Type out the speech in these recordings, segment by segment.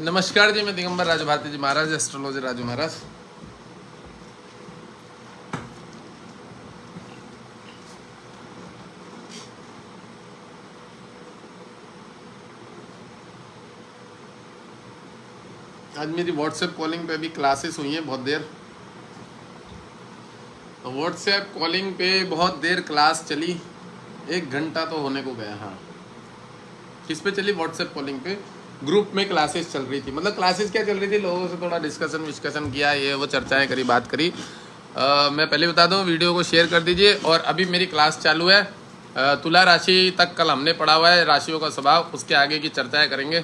नमस्कार जी, मैं दिगंबर राजू भारती जी महाराज, एस्ट्रोलॉजर राजू महाराज। आज मेरी व्हाट्सएप कॉलिंग पे भी क्लासेस हुई हैं बहुत देर। व्हाट्सएप कॉलिंग पे बहुत देर क्लास चली, 1 घंटा तो होने को गया। हाँ, किस पे चली? व्हाट्सएप कॉलिंग पे ग्रुप में क्लासेस चल रही थी। मतलब क्लासेस क्या चल रही थी, लोगों से थोड़ा डिस्कशन किया, ये वो चर्चाएं करी, बात करी। मैं पहले बता दूं, वीडियो को शेयर कर दीजिए। और अभी मेरी क्लास चालू है, तुला राशि तक कल हमने पढ़ा हुआ है, राशियों का स्वभाव, उसके आगे की चर्चाएं करेंगे।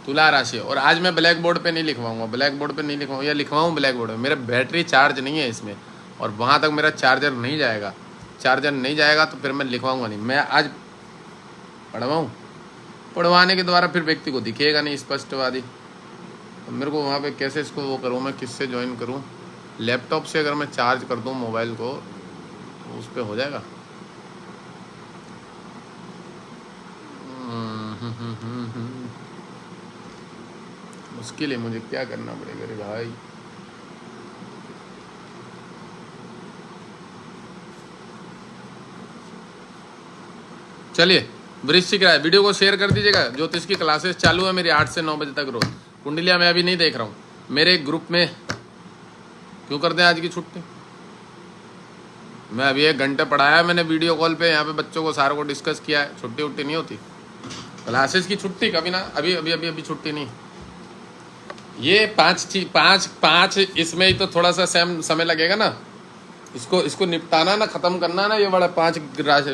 तुला राशि। और आज मैं ब्लैक बोर्ड पे नहीं लिखवाऊंगा, ब्लैक बोर्ड पे नहीं लिखवाऊँ, या लिखवाऊँ ब्लैक बोर्ड में, मेरा बैटरी चार्ज नहीं है इसमें, और वहाँ तक मेरा चार्जर नहीं जाएगा। चार्जर नहीं जाएगा तो फिर मैं लिखवाऊंगा नहीं। मैं आज पढ़वाऊँ, पढ़वाने के द्वारा फिर व्यक्ति को दिखेगा नहीं स्पष्टवादी। तो मेरे को वहाँ पे कैसे इसको वो करूँ, मैं किससे ज्वाइन करूँ? लैपटॉप से अगर मैं चार्ज कर दूँ मोबाइल को तो उस पर हो जाएगा। मुश्किल है, मुझे क्या करना पड़ेगा रे भाई। चलिए, वृश्चिक राशि, वीडियो को शेयर कर दीजिएगा। ज्योतिष की क्लासेस चालू है मेरी 8 से 9 बजे तक रोज। कुंडलिया मैं अभी नहीं देख रहा हूँ, मेरे ग्रुप में क्यों करते हैं आज की छुट्टी? मैं अभी 1 घंटे पढ़ाया मैंने वीडियो कॉल पे, यहाँ पे बच्चों को सारों को डिस्कस किया है। छुट्टी उट्टी नहीं होती, क्लासेस की छुट्टी कभी ना, अभी अभी अभी अभी छुट्टी नहीं। ये पाँच इसमें ही तो थोड़ा सा समय लगेगा ना, इसको निपटाना ना, खत्म करना ना, ये बड़ा 5 राशि।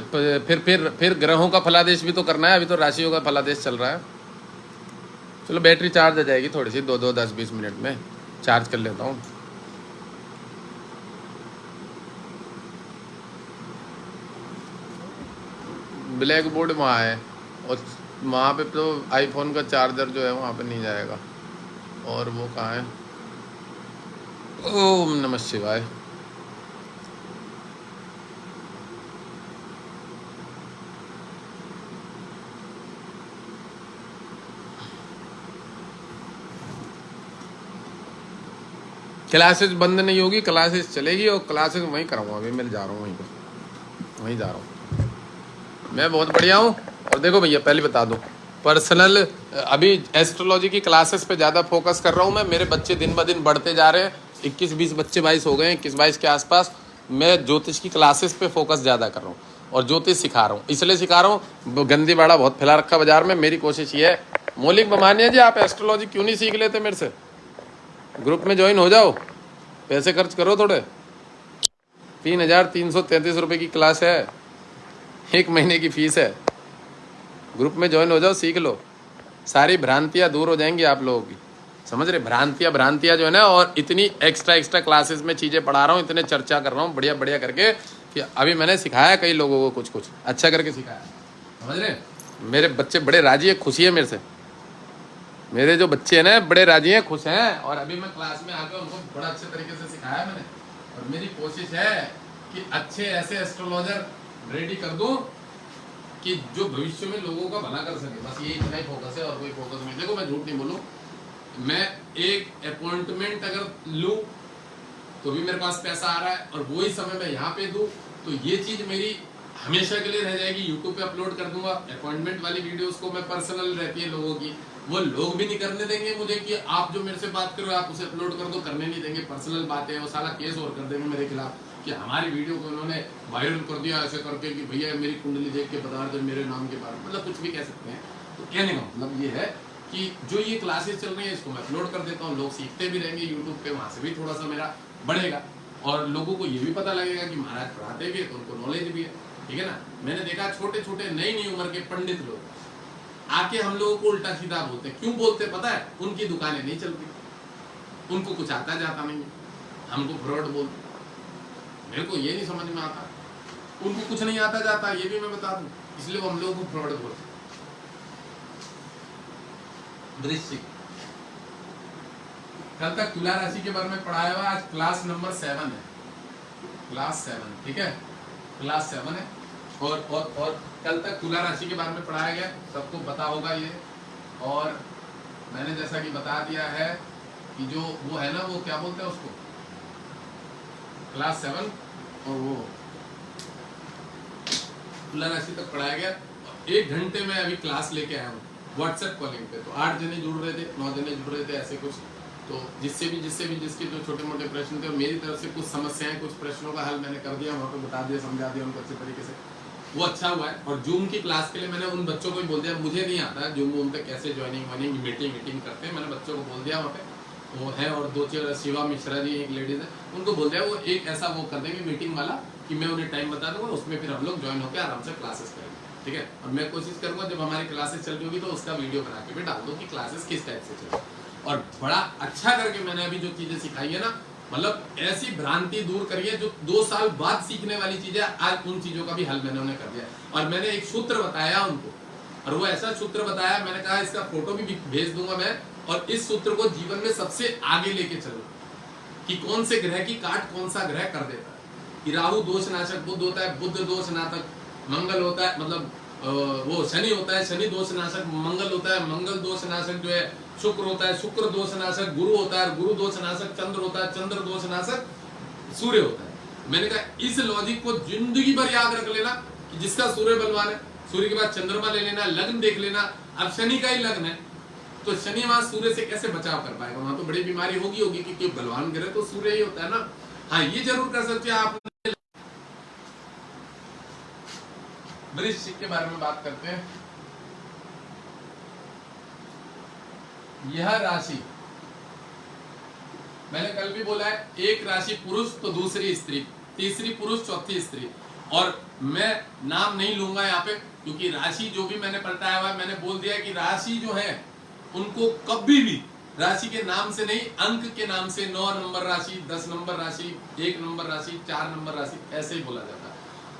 फिर ग्रहों का फलादेश भी तो करना है। अभी तो राशियों का फलादेश चल रहा है। चलो, बैटरी चार्ज आ जाएगी थोड़ी सी, 10-20 मिनट में चार्ज कर लेता हूँ। ब्लैक बोर्ड वहाँ है, और वहाँ पे तो आईफोन का चार्जर जो है वहाँ पे नहीं जाएगा। और वो कहाँ है? ओम नमः शिवाय। क्लासेस बंद नहीं होगी, क्लासेस चलेगी, और क्लासेस वहीं कराऊंगा। अभी मैं जा रहा हूँ, वहीं जा रहा हूँ। मैं बहुत बढ़िया हूँ। और देखो भैया, पहले बता दूँ, पर्सनल अभी एस्ट्रोलॉजी की क्लासेस पे ज़्यादा फोकस कर रहा हूँ मैं। मेरे बच्चे दिन ब दिन बढ़ते जा रहे हैं, 21-20 बच्चे 22 हो गए हैं, 21-22 के आसपास। मैं ज्योतिष की क्लासेस पे फोकस ज़्यादा कर रहा हूँ और ज्योतिष सिखा रहा हूँ। इसलिए सिखा रहा हूँ, गंदी बाड़ा बहुत फैला रखा बाजार में। मेरी कोशिश ये है, मौलिक बमानिया जी, आप एस्ट्रोलॉजी क्यों नहीं सीख लेते मेरे से? ग्रुप में ज्वाइन हो जाओ, पैसे खर्च करो थोड़े। 3,333 रुपये की क्लास है, 1 महीने की फीस है। ग्रुप में ज्वाइन हो जाओ, सीख लो, सारी भ्रांतियाँ दूर हो जाएंगी आप लोगों की। समझ रहे? भ्रांतियाँ जो है ना, और इतनी एक्स्ट्रा क्लासेस में चीज़ें पढ़ा रहा हूँ, इतने चर्चा कर रहा हूँ बढ़िया बढ़िया करके, कि अभी मैंने सिखाया कई लोगों को, कुछ अच्छा करके सिखाया। समझ रहे? मेरे बच्चे बड़े राजी है, खुशी है मेरे से। मेरे जो बच्चे हैं ना, बड़े राजी हैं, खुश हैं। और अभी मैं क्लास में आकर उनको बड़ा अच्छे तरीके से सिखाया मैंने। और मेरी कोशिश है कि अच्छे ऐसे एस्ट्रोलॉजर रेडी कर दूं कि जो भविष्य में लोगों का भला कर सके। बस ये इतना ही फोकस है, और कोई फोकस नहीं। देखो, मैं झूठ नहीं बोलूं, मैं एक अपॉइंटमेंट अगर लूं तो भी मेरे पास पैसा आ रहा है, और वही समय मैं यहाँ पे दूं तो ये चीज़ मेरी हमेशा के लिए रह जाएगी। यूट्यूब पे अपलोड कर दूंगा अपॉइंटमेंट वाली वीडियोस को, मैं पर्सनल रहती है लोगों की, वो लोग भी नहीं करने देंगे मुझे कि आप जो मेरे से बात करो आप उसे अपलोड कर दो, करने नहीं देंगे। पर्सनल बातें, वो साला केस और कर देंगे मेरे खिलाफ कि हमारी वीडियो को उन्होंने वायरल कर दिया ऐसे करके, कि भैया मेरी कुंडली देख के बता दो मेरे नाम के बारे में। मतलब कुछ भी कह सकते हैं। तो कहने का मतलब ये है कि जो ये क्लासेस चल रही है इसको मैं अपलोड कर देता हूँ, लोग सीखते भी रहेंगे यूट्यूब पे, वहाँ से भी थोड़ा सा मेरा बढ़ेगा, और लोगों को ये भी पता लगेगा कि महाराज पढ़ाते भी है तो उनको नॉलेज भी है। ठीक है ना? मैंने देखा छोटे छोटे नई उम्र के पंडित लोग आके हम लोगों को उल्टा सीधा बोलते हैं। क्यों बोलते पता है? उनकी दुकानें नहीं चलती, उनको कुछ आता जाता नहीं है, हमको फ्रॉड बोलते। मेरे को ये नहीं समझ में आता, उनको कुछ नहीं आता जाता, ये भी मैं बता दूं, इसलिए वो हम लोगों को फ्रॉड बोलते। वृश्चिक, कल तक तुला राशि के बारे में पढ़ाया हुआ, आज क्लास नंबर 7 है, क्लास 7। ठीक है, क्लास 7 है। और कल तक तुला राशि के बारे में पढ़ाया गया, सबको पता होगा ये। और मैंने जैसा कि बता दिया है कि जो वो है ना, वो क्या बोलते हैं उसको, क्लास 7 और वो तुला राशि तक पढ़ाया गया। 1 घंटे में अभी क्लास लेके आया हूँ व्हाट्सएप कॉलिंग पे। तो 8 जने जुड़ रहे थे, 9 जने जुड़ रहे थे, ऐसे कुछ। तो जिससे भी जिसके जो छोटे मोटे प्रश्न थे, मेरी तरफ से कुछ समस्याएं, कुछ प्रश्नों का हल मैंने कर दिया, वहाँ पे बता दिया, समझा दिया उनको अच्छे तरीके से। वो अच्छा हुआ है। और जूम की क्लास के लिए मैंने उन बच्चों को ही बोल दिया, मुझे नहीं आता जूम वूम पे कैसे ज्वाइनिंग मीटिंग करते हैं, मैंने बच्चों को बोल दिया वहाँ पे वो है। और 2 शिवा मिश्रा जी एक लेडीज है, उनको बोल दिया वो एक ऐसा वो कर देंगे मीटिंग वाला कि मैं उन्हें टाइम बता दूंगा, उसमें फिर हम लोग ज्वाइन होकर आराम से क्लासेस करेंगे, ठीक है। और मैं कोशिश करूंगा जब हमारी क्लासेस चल रही होगी तो उसका वीडियो बना के भी डाल दो कि क्लासेस किस टाइप से चल रही है। और बड़ा अच्छा करके मैंने अभी जो चीजें सिखाई है ना, मतलब ऐसी भ्रांति दूर करिए जो 2 साल बाद सीखने वाली चीजें, आज उन चीजों का भी हल मैंने उन्हें कर दिया। और मैंने एक सूत्र बताया उनको, और वो ऐसा सूत्र बताया, मैंने कहा इसका फोटो भी भेज दूंगा मैं, और इस सूत्र को जीवन में सबसे आगे लेके चलो कि कौन से ग्रह की काट कौन सा ग्रह कर देता है। कि राहु दोष नाशक बुध होता है, बुध दोष नाशक मंगल होता है, मतलब वो शनि होता है, शनि दोष नाशक मंगल होता है, मंगल दोष नाशक जो है शुक्र होता है, शुक्र दोष नाशक गुरु होता है, गुरु दोष नाशक चंद्र होता है, चंद्र दोष नाशक सूर्य होता है। मैंने कहा इस लॉजिक को जिंदगी भर याद रख लेना कि जिसका सूर्य बलवान है, सूर्य के बाद चंद्रमा ले लेना, लग्न देख लेना। अब शनि का ही लग्न है तो शनि वहां सूर्य से कैसे बचाव कर पाएगा, वहां तो बड़ी बीमारी होगी क्योंकि बलवान ग्रह तो सूर्य ही होता है ना। हाँ, ये जरूर कर सकते हैं आप। वृश्चिक के बारे में बात करते हैं। यह राशि मैंने कल भी बोला है, एक राशि पुरुष तो दूसरी स्त्री, तीसरी पुरुष चौथी स्त्री। और मैं नाम नहीं लूंगा यहाँ पे क्योंकि राशि जो भी मैंने पलटाया हुआ है, मैंने बोल दिया कि राशि जो है उनको कभी भी राशि के नाम से नहीं, अंक के नाम से, 9 नंबर राशि, 10 नंबर राशि, 1 नंबर राशि, 4 नंबर राशि, ऐसे ही बोला जाता है।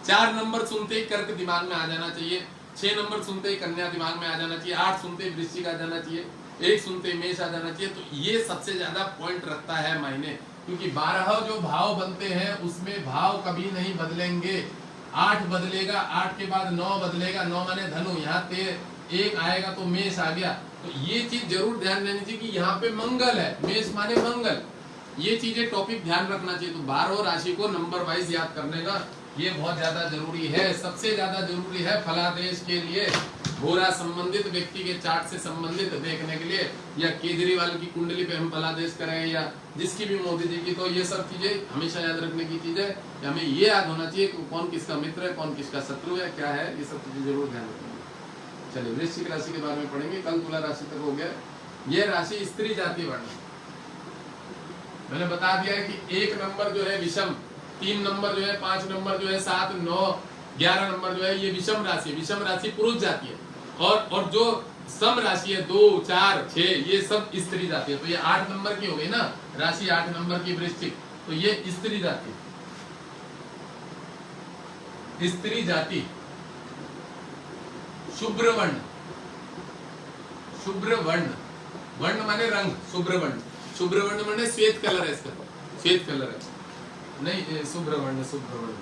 4 नंबर सुनते ही कर्क दिमाग में आ जाना चाहिए, 6 नंबर सुनते ही कन्या दिमाग में आ जाना चाहिए, 8 सुनते ही वृश्चिक आ जाना चाहिए, 1 सुनते ही मेष आ जाना चाहिए। तो ये सबसे ज्यादा पॉइंट रखता है मायने, क्योंकि 12 जो भाव बनते हैं उसमें भाव कभी नहीं बदलेंगे। 8 बदलेगा, 8 के बाद 9 बदलेगा, 9 माने धनु, यहाँ 1 आएगा तो मेष आ गया। तो ये चीज जरूर ध्यान देनी चाहिए कि यहाँ पे मंगल है, मेष माने मंगल, ये चीजें टॉपिक ध्यान रखना चाहिए। तो 12 राशि को नंबर वाइज याद करने का ये बहुत ज्यादा जरूरी है। सबसे ज्यादा जरूरी है फलादेश के लिए, घोड़ा संबंधित व्यक्ति के चार्ट से संबंधित देखने के लिए, या केजरीवाल की कुंडली पे हम फलादेश करें या जिसकी भी मोदी जी की, तो ये सब चीजें हमेशा याद रखने की चीज है कि हमें ये याद होना चाहिए कि कौन किसका मित्र है, कौन किसका शत्रु है, क्या है, ये सब चीजें जरूर ध्यान रखेंगे। चलिए वृश्चिक राशि के बारे में पढ़ेंगे, कल तुला राशि तक हो गया। ये राशि स्त्री जाति वर्ण, मैंने बता दिया है कि 1 नंबर जो है विषम, 3 नंबर जो है, 5 नंबर जो है, 7, 9, 11 नंबर जो है ये विषम राशि, विषम राशि पुरुष जाती है। और जो सम राशि है 2, 4, 6 ये सब स्त्री जाती है। तो ये 8 नंबर की हो गई ना राशि, 8 नंबर की वृश्चिक, तो ये स्त्री जाति, स्त्री जाति। शुभ्र वर्ण, शुभ्र वर्ण, वर्ण माने रंग, शुभ्र वर्ण, शुभ्र वर्ण माने श्वेत कलर है, इसका श्वेत कलर है, नहीं शुभ्र वर्ण, शुभ्र वर्ण।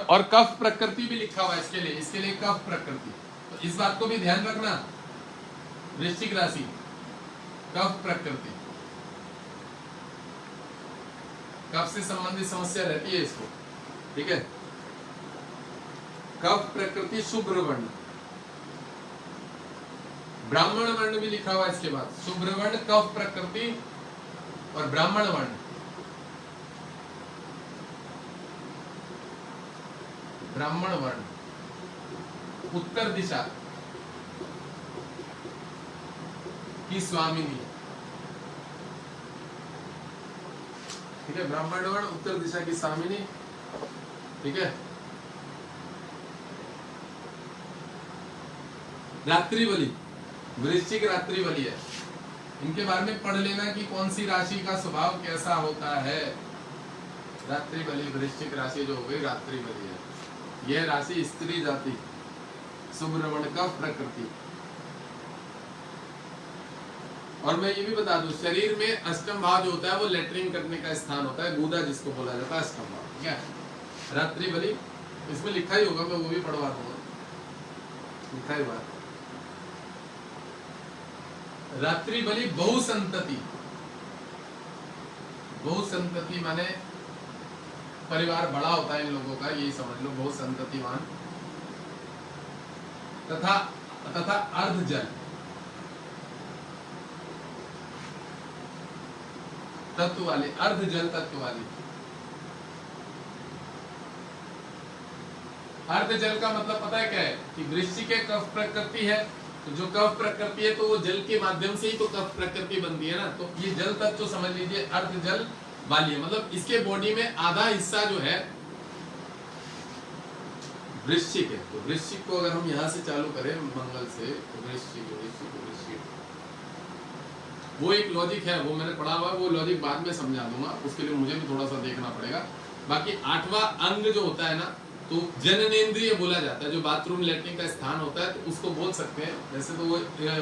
और कफ प्रकृति भी लिखा हुआ है इसके लिए कफ प्रकृति, तो इस बात को भी ध्यान रखना। वृश्चिक राशि कफ प्रकृति, कफ से संबंधित समस्या रहती है इसको, ठीक है। कफ प्रकृति शुभ्र वर्ण, ब्राह्मण वर्ण भी लिखा हुआ है इसके बाद, शुभ्र वर्ण, कफ प्रकृति और ब्राह्मण वर्ण। ब्राह्मण वर्ण उत्तर दिशा की स्वामिनी, ठीक है। ब्राह्मण वर्ण उत्तर दिशा की स्वामिनी, ठीक है। रात्रि बलि, वृश्चिक रात्रि बलि है, इनके बारे में पढ़ लेना कि कौन सी राशि का स्वभाव कैसा होता है। रात्रि बलि वृश्चिक राशि जो हो गई रात्रि बलि है, यह राशि स्त्री जाति, शुभ्र वर्ण का प्रकृति। और मैं ये भी बता दूं, शरीर में अष्टम भाव जो होता है वो लेटरिन करने का स्थान होता है, गुदा जिसको बोला जाता है अष्टम भाव, ठीक है। रात्रि बलि इसमें लिखा ही होगा, मैं वो भी पढ़वा दूंगा, लिखा ही हुआ है। रात्रि बलि बहुसंतति, बहुसंतति माने परिवार बड़ा होता है इन लोगों का, यही समझ लो, बहुसंततिवान। तथा तथा अर्ध जल, तत्व वाले, अर्ध जल तत्व वाली। अर्ध जल का मतलब पता है क्या है कि वृश्चिक एक कफ प्रकृति है, तो जो कफ प्रकृति है तो वो जल के माध्यम से ही तो कफ प्रकृति बनती है ना, तो ये जल तत्व तो समझ लीजिए अर्ध जल वाली है। मतलब इसके बॉडी में आधा हिस्सा जो है वृश्चिक है। तो वृश्चिक को अगर हम यहाँ से चालू करें मंगल से, तो वृश्चिक वृश्चिक वृश्चिक, वो एक लॉजिक है, वो मैंने पढ़ा हुआ, वो लॉजिक बाद में समझा दूंगा, उसके लिए मुझे भी थोड़ा सा देखना पड़ेगा। बाकी 8वां अंग जो होता है ना, तो जननेंद्रिय बोला जाता है, जो बाथरूम लेटरिन का स्थान होता है, तो उसको बोल सकते हैं, वैसे तो वो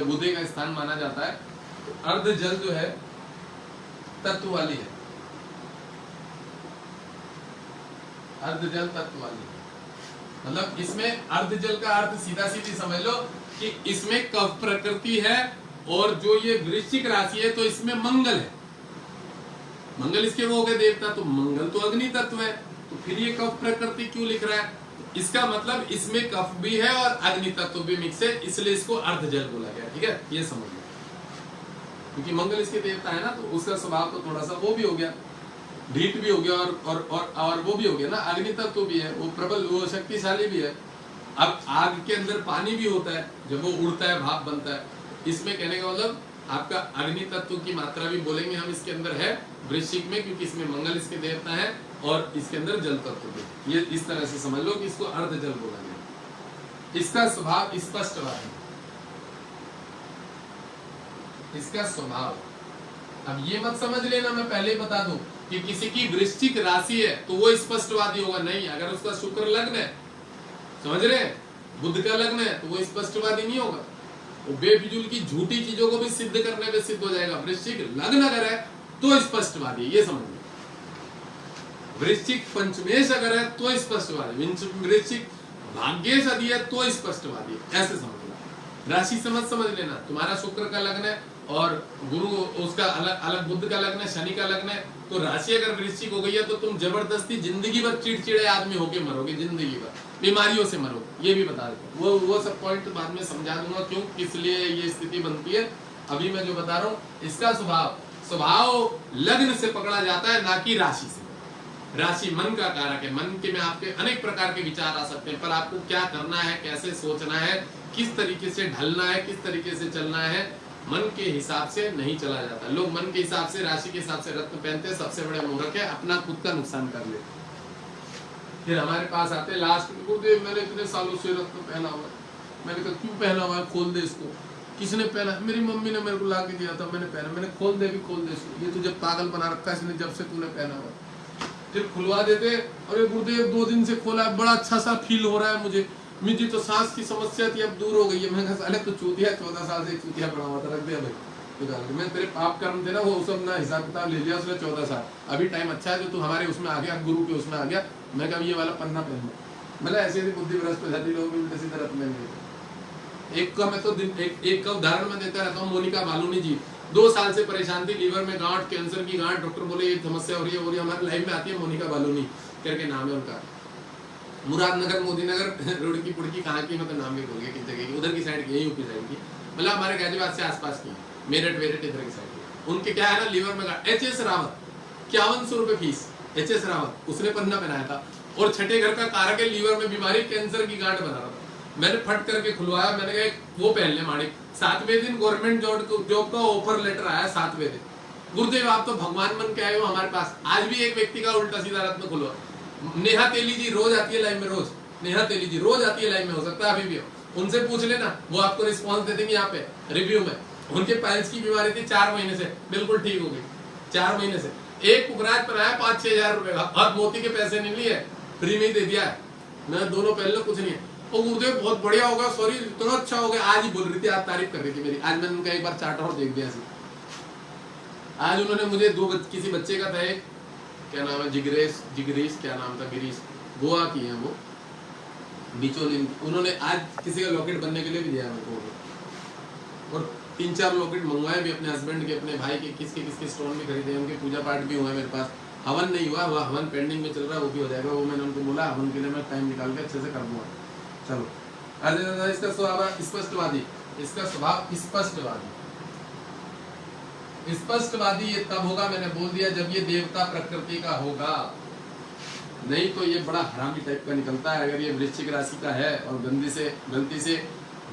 गुदे का स्थान माना जाता है। तो अर्ध जल जो है तत्व वाली है, अर्ध जल तत्व वाली है। मतलब इसमें अर्ध जल का अर्थ सीधा सीधी समझ लो कि इसमें कफ प्रकृति है, और जो ये वृश्चिक राशि है तो इसमें मंगल है। मंगल इसके वो हो गए देवता, तो मंगल तो अग्नि तत्व है, तो फिर ये कफ प्रकृति क्यों लिख रहा है? इसका मतलब इसमें कफ भी है और अग्नि तत्व भी मिक्स है, इसलिए इसको अर्ध जल बोला गया। ठीक है, ये समझ लो, क्योंकि मंगल इसके देवता है ना, तो उसका स्वभाव तो थोड़ा सा वो भी हो गया, ढीठ भी हो गया, और वो भी हो गया ना, अग्नि तत्व भी है, वो प्रबल, वो शक्तिशाली भी है। अब आग के अंदर पानी भी होता है, जब वो उड़ता है भाप बनता है। इसमें कहने का मतलब आपका अग्नि तत्व की मात्रा भी बोलेंगे हम इसके अंदर है वृश्चिक में, क्योंकि इसमें मंगल इसके देवता है और इसके अंदर जल तत्व भी। ये इस तरह से समझ लो कि इसको अर्ध जल बोला गया। इसका स्वभाव स्पष्टवाद है, इसका स्वभाव। अब ये मत समझ लेना, मैं पहले ही बता दूं कि किसी की वृश्चिक राशि है तो वो स्पष्टवादी होगा, नहीं। अगर उसका शुक्र लग्न है, समझ रहे हैं, बुध का लग्न है, तो वो स्पष्टवादी नहीं होगा, वो बेफिजूल की झूठी चीजों को भी सिद्ध करने में सिद्ध हो जाएगा। वृश्चिक लग्न अगर है तो स्पष्टवादी, ये समझ लो। वृश्चिक पंचमेश अगर है तो स्पष्टवादी, वृश्चिक भाग्येश यदि है तो स्पष्टवादी, ऐसे समझ लो। राशि समझ लेना, तुम्हारा शुक्र का लग्न है और गुरु उसका अलग अलग, बुध का लग्न है, शनि का लग्न है, तो राशि अगर वृश्चिक हो गई है तो तुम जबरदस्ती जिंदगी भर चिड़चिड़े आदमी होके मरोगे, जिंदगी भर बीमारियों से मरोगे, ये भी बता देता हूँ। वो सब पॉइंट बाद में समझा दूंगा क्यों, किस लिए ये स्थिति बनती है। अभी मैं जो बता रहा हूँ, इसका स्वभाव लग्न से पकड़ा जाता है, ना कि राशि से। राशि मन का कारक है, मन के में आपके अनेक प्रकार के विचार आ सकते हैं, पर आपको क्या करना है, कैसे सोचना है, किस तरीके से ढलना है, किस तरीके से चलना है, मन के हिसाब से नहीं चला जाता। लोग मन के हिसाब से, राशि के हिसाब से रत्न पहनते हैं, सबसे बड़े मूर्ख है, अपना खुद का नुकसान कर लेते। फिर हमारे पास आते लास्ट में, गुरुदेव मैंने इतने सालों से रत्न पहना हुआ है। मैंने कहा क्यों पहना हुआ है, खोल दे इसको। किसने पहना? मेरी मम्मी ने मेरे को ला के दिया था, मैंने पहना। मैंने खोल दे, भी खोल दे इसको, ये तुझे पागल बना रखा है इसने, जब से तूने पहना हुआ। फिर खुलवा देते, अरे गुरुदेव 2 दिन से खोला है, बड़ा अच्छा सा फील हो रहा है मुझे, मुझे तो सांस की समस्या थी अब दूर हो गई है। मैंने कहा अरे तो चूतिया, 14 साल से चूतिया बना हुआ था, रख दिया भाई निकाल के। मैं तेरे पाप कर्म थे ना, वो सब ना हिसाब किताब ले लिया उसने 14 साल। अभी टाइम अच्छा है जो तू हमारे उसमें आ गया, गुरु के उसमें आ गया। मैं कहा ये वाला पन्ना पहन, मतलब ऐसी ऐसी बुद्धि भ्रष्ट हो जाती लोगों की, इसी तरह में। एक का मैं तो एक का उदाहरण मैं देता रहता हूँ, मोनिका बालूनी जी 2 साल से परेशान थी, लीवर में गांठ, कैंसर की गांठ, डॉक्टर बोले ये समस्या हो रही है, हमारे लाइफ में आती है। मोनिका बालूनी करके नाम है उनका, मुरादनगर, मोदी नगर, रुड़की पुड़की कहाँ की, मतलब नाम भी भूल गया किस जगह की, उधर की साइड की, यूपी साइड की, मतलब हमारे गाजियाबाद से आसपास की, मेरठ वेरठ इधर की साइड की। उनके क्या है ना, लीवर में गांठ। HS रावत 5100 रुपए फीस, HS रावत, उसने पन्ना पहनाया था, और छठे घर का कारक है लीवर में बीमारी, कैंसर की गांठ बना रहा था। मैंने फट करके खुलवाया, मैंने कहा वो पहन ले माणिक। 7वें दिन गवर्नमेंट जॉब का ऑफर लेटर आया, 7वें दिन। गुरुदेव आप तो भगवान बन के आए हो हमारे पास। आज भी एक व्यक्ति का उल्टा सीधा रत्न खुलवा। नेहा तेली जी रोज आती है लाइव में, रोज नेहा तेली जी रोज आती है लाइव में, हो सकता है अभी भी हो, उनसे पूछ लेना, वो आपको रिस्पॉन्स दे देंगे यहाँ पे रिव्यू में। उनके पाइल्स की बीमारी थी 4 महीने से, बिल्कुल ठीक हो गई 4 महीने से। एक पुखराज पर आया 5-6 हजार रुपए का, और मोती के पैसे नहीं लिए, फ्री में ही दे दिया है। मैं दोनों पहन लो, कुछ नहीं है। ओ गुरुदेव बहुत बढ़िया होगा, सॉरी इतना अच्छा हो गया। आज ही बोल रही थी, आज तारीफ कर रही थी मेरी। आज मैंने उनका एक बार चार्ट और देख दिया ऐसे। आज उन्होंने मुझे किसी बच्चे का था, एक क्या नाम है, जिग्रेश क्या नाम था, गिरीश, गोवा की है वो, बिचौलिए उन्होंने आज किसी का लॉकेट बनने के लिए भी दिया मेरे को, और 3-4 लॉकेट मंगवाए भी अपने हस्बैंड के, अपने भाई के, किसके स्टोन भी खरीदे, उनके पूजा पाठ भी हुए मेरे पास। हवन नहीं हुआ, वह हवन पेंडिंग में चल रहा है, वो भी हो जाएगा। वो मैंने उनको बोला हवन के लिए मैं टाइम निकाल के अच्छे से कर दूंगा। चलो अरे इसका स्वभाव स्पष्टवादी, इसका स्वभाव स्पष्टवादी। स्पष्टवादी ये तब होगा, मैंने बोल दिया, जब ये देवता प्रकृति का होगा, नहीं तो ये बड़ा हरामी टाइप का निकलता है। अगर ये वृश्चिक राशि का है और गलती से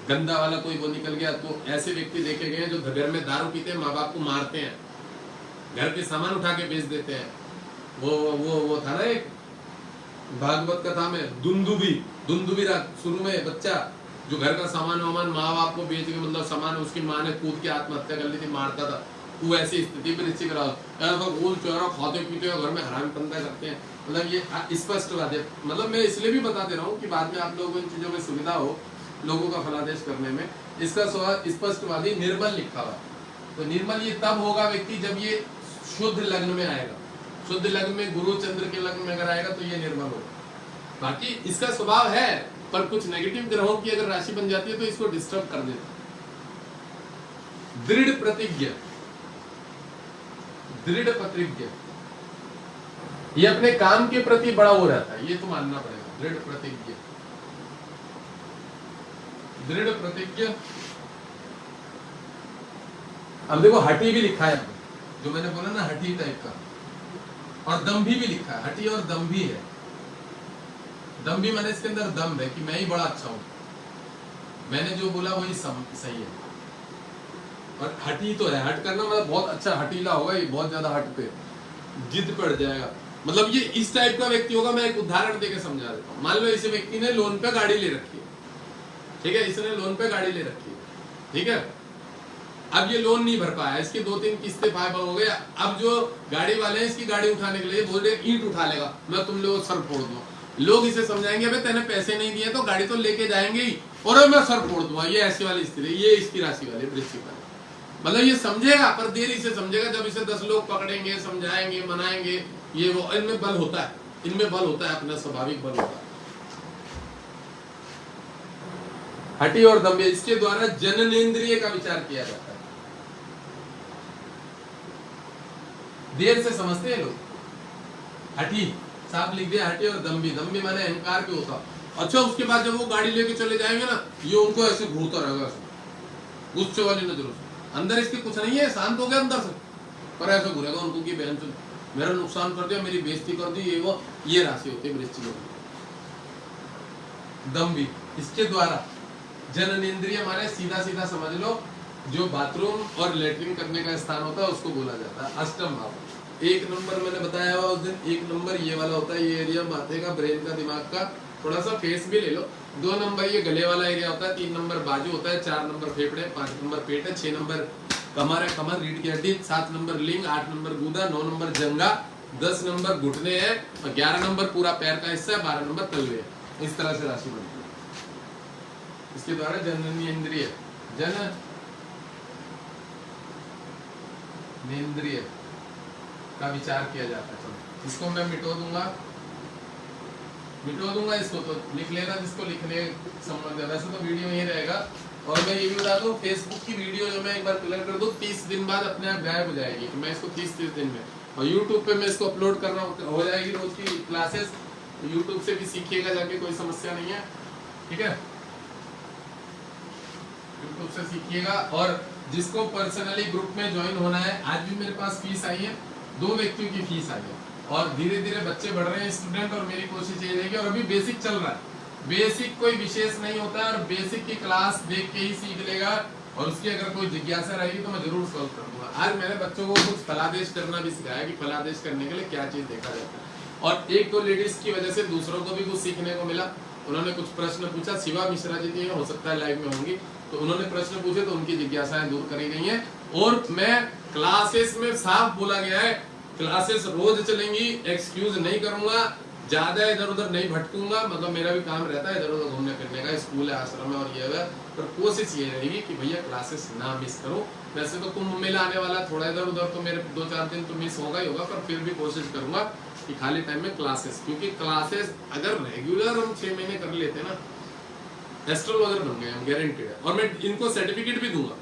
गंदा वाला कोई वो निकल गया, तो ऐसे व्यक्ति देखे गए जो घर में दारू पीते हैं, माँ बाप को मारते हैं, घर के सामान उठा के बेच देते हैं। वो था ना एक भागवत कथा में दुंदुभी शुरू में बच्चा जो घर का सामान वामान माँ बाप को बेच के, मतलब सामान उसकी माँ ने कूद के आत्महत्या कर ली थी, मारता था। वो ऐसी स्थिति में निश्चित रहा, गोल चौरा खाते पीते और घर में हराम पंदा करते हैं। मतलब ये स्पष्टवाद है। मतलब मैं इसलिए भी बता दे रहा हूँ कि बाद में आप लोगों को इन चीजों में सुविधा हो लोगों का फलादेश करने में। इसका स्वभाव स्पष्टवादी निर्मल लिखा हुआ, तो निर्मल ये तब होगा व्यक्ति जब ये शुद्ध लग्न में आएगा। शुद्ध लग्न में गुरु चंद्र के लग्न में अगर आएगा तो ये निर्मल होगा। बाकी इसका स्वभाव है, पर कुछ नेगेटिव ग्रहों की अगर राशि बन जाती है तो इसको डिस्टर्ब कर देता। दृढ़ प्रतिज्ञा, दृढ़ प्रतिज्ञा, ये अपने काम के प्रति बड़ा हो रहता है, ये तो मानना पड़ेगा। दृढ़ प्रतिज्ञा, दृढ़ प्रतिज्ञा। अब देखो हठी भी लिखा है, जो मैंने बोला ना हठी टाइप का, और दम्भी भी लिखा है। हठी और दम्भी है। दम्भी माने इसके अंदर दम है कि मैं ही बड़ा अच्छा हूं, मैंने जो बोला वही सही है। और हठी तो है, हट करना मतलब बहुत अच्छा हटीला होगा, ये बहुत ज्यादा हट पे जिद पड़ जाएगा। मतलब ये इस टाइप का व्यक्ति होगा। मैं एक उदाहरण देके समझा देता हूँ। मान लो इस व्यक्ति ने लोन पे गाड़ी ले रखी है, ठीक है, इसने लोन पे गाड़ी ले रखी है, ठीक है। अब ये लोन नहीं भर पाया, इसकी 2-3 किस्तें पाए हो गए। अब जो गाड़ी वाले हैं इसकी गाड़ी उठाने के लिए बोल रहे ईंट उठा लेगा, मैं तुम लोग सर फोड़ दूंगा। लोग इसे समझाएंगे अबे तेने पैसे नहीं दिए तो गाड़ी तो लेके जाएंगे ही, और मैं सर फोड़ दूंगा। ये ऐसी वाली स्थिति, ये इसकी राशि वाले वृश्चिक वाले। मतलब ये समझेगा पर देरी से समझेगा। जब इसे 10 लोग पकड़ेंगे, समझाएंगे, मनाएंगे, ये वो, इनमें बल होता है, इनमें बल होता है, अपना स्वाभाविक बल होता है। हठी और दम्भी, इसके द्वारा जननेंद्रिय का विचार किया जाता है। देर से समझते हैं लोग। हठी साफ लिख दिया, हठी और दम्भी। दम्भी माने अहंकार के होता। अच्छा, उसके बाद जब वो गाड़ी लेके चले जाएंगे ना, ये उनको ऐसे घूरता रहेगा, गुस्से वाली नजरों से। अंदर इसके कुछ नहीं है, शांत हो गया अंदर से, पर ऐसा घूरेगा उनको कि बहन चुन मेरा नुकसान कर दिया, मेरी बेइज्जती कर दी, ये वो। ये राशि होती है वृश्चिक की। दम्भी, इसके द्वारा जननेंद्रिय माने सीधा सीधा समझ लो, जो बाथरूम और लेटरिन करने का स्थान होता है उसको बोला जाता है अष्टम भाव। 1 नंबर मैंने बताया हुआ उस दिन, 1 नंबर ये वाला होता है, ये एरिया माथे का, ब्रेन का, दिमाग का, थोड़ा सा फेस भी ले लो। 2 नंबर ये गले वाला एरिया होता है, 3 नंबर बाजू होता है, 4 नंबर फेफड़े, 5 नंबर पेट है, 6 नंबर कमर है, कमर रीढ़ की हड्डी, 7 नंबर लिंग, 8 नंबर गूदा, 9 नंबर जंगा, 10 नंबर घुटने हैं, और 11 नंबर पूरा पैर का हिस्सा है, 12 नंबर तलवे है। इस तरह से राशि बनती है। इसके द्वारा जननेंद्रिय, जननेंद्रिय का विचार किया जाता है। इसको मैं मिटो दूंगा इसको, तो लिख लेना जिसको लिखने संबंध है। वैसे तो वीडियो यही रहेगा। और मैं ये भी बता दूं, फेसबुक की वीडियो जो मैं एक बार क्लियर कर दूं, 30 दिन बाद अपने आप गायब हो जाएगी। तो मैं इसको 30 दिन में, और यूट्यूब पे मैं इसको अपलोड कर रहा हूँ, हो जाएगी रोज की क्लासेस। यूट्यूब से भी सीखिएगा जाके, कोई समस्या नहीं है, ठीक है। यूट्यूब से सीखिएगा। और जिसको पर्सनली ग्रुप में ज्वाइन होना है, आज भी मेरे पास फीस आई है, 2 व्यक्तियों की फीस आई है, और धीरे धीरे बच्चे बढ़ रहे हैं स्टूडेंट, और मेरी कोशिश ये रहेगी। और अभी बेसिक चल रहा है, बेसिक कोई विशेष नहीं होता है, और बेसिक की क्लास देख के ही सीख लेगा। और उसकी अगर कोई जिज्ञासा रहेगी तो मैं जरूर सॉल्व कर दूंगा। आज मैंने बच्चों को कुछ फलादेश करना भी सिखाया कि फलादेश करने के लिए क्या चीज देखा जाता है। और 1-2 लेडीज की वजह से दूसरों को भी कुछ सीखने को मिला। उन्होंने कुछ प्रश्न पूछा, शिवा मिश्रा जी थी, हो सकता है लाइव में होंगी, तो उन्होंने प्रश्न पूछे तो उनकी जिज्ञासाएं दूर करी गई हैं। और मैं क्लासेस में साफ बोला गया है, क्लासेस रोज चलेंगी, एक्सक्यूज नहीं करूंगा, ज्यादा इधर उधर नहीं भटकूंगा। मतलब मेरा भी काम रहता है इधर उधर घूमने फिरने का, स्कूल है, आश्रम है और ये है, पर कोशिश ये रहेगी कि भैया क्लासेस ना मिस करो। वैसे तो कुंभ मेला आने वाला, थोड़ा इधर उधर तो मेरे 2-4 दिन तो मिस होगा ही होगा, पर फिर भी कोशिश करूंगा कि खाली टाइम में क्लासेस, क्योंकि क्लासेस अगर रेगुलर हम 6 महीने कर लेते हैं ना, एस्ट्रोलॉजर बन गए हम, गारंटेड है। और मैं इनको सर्टिफिकेट भी दूंगा।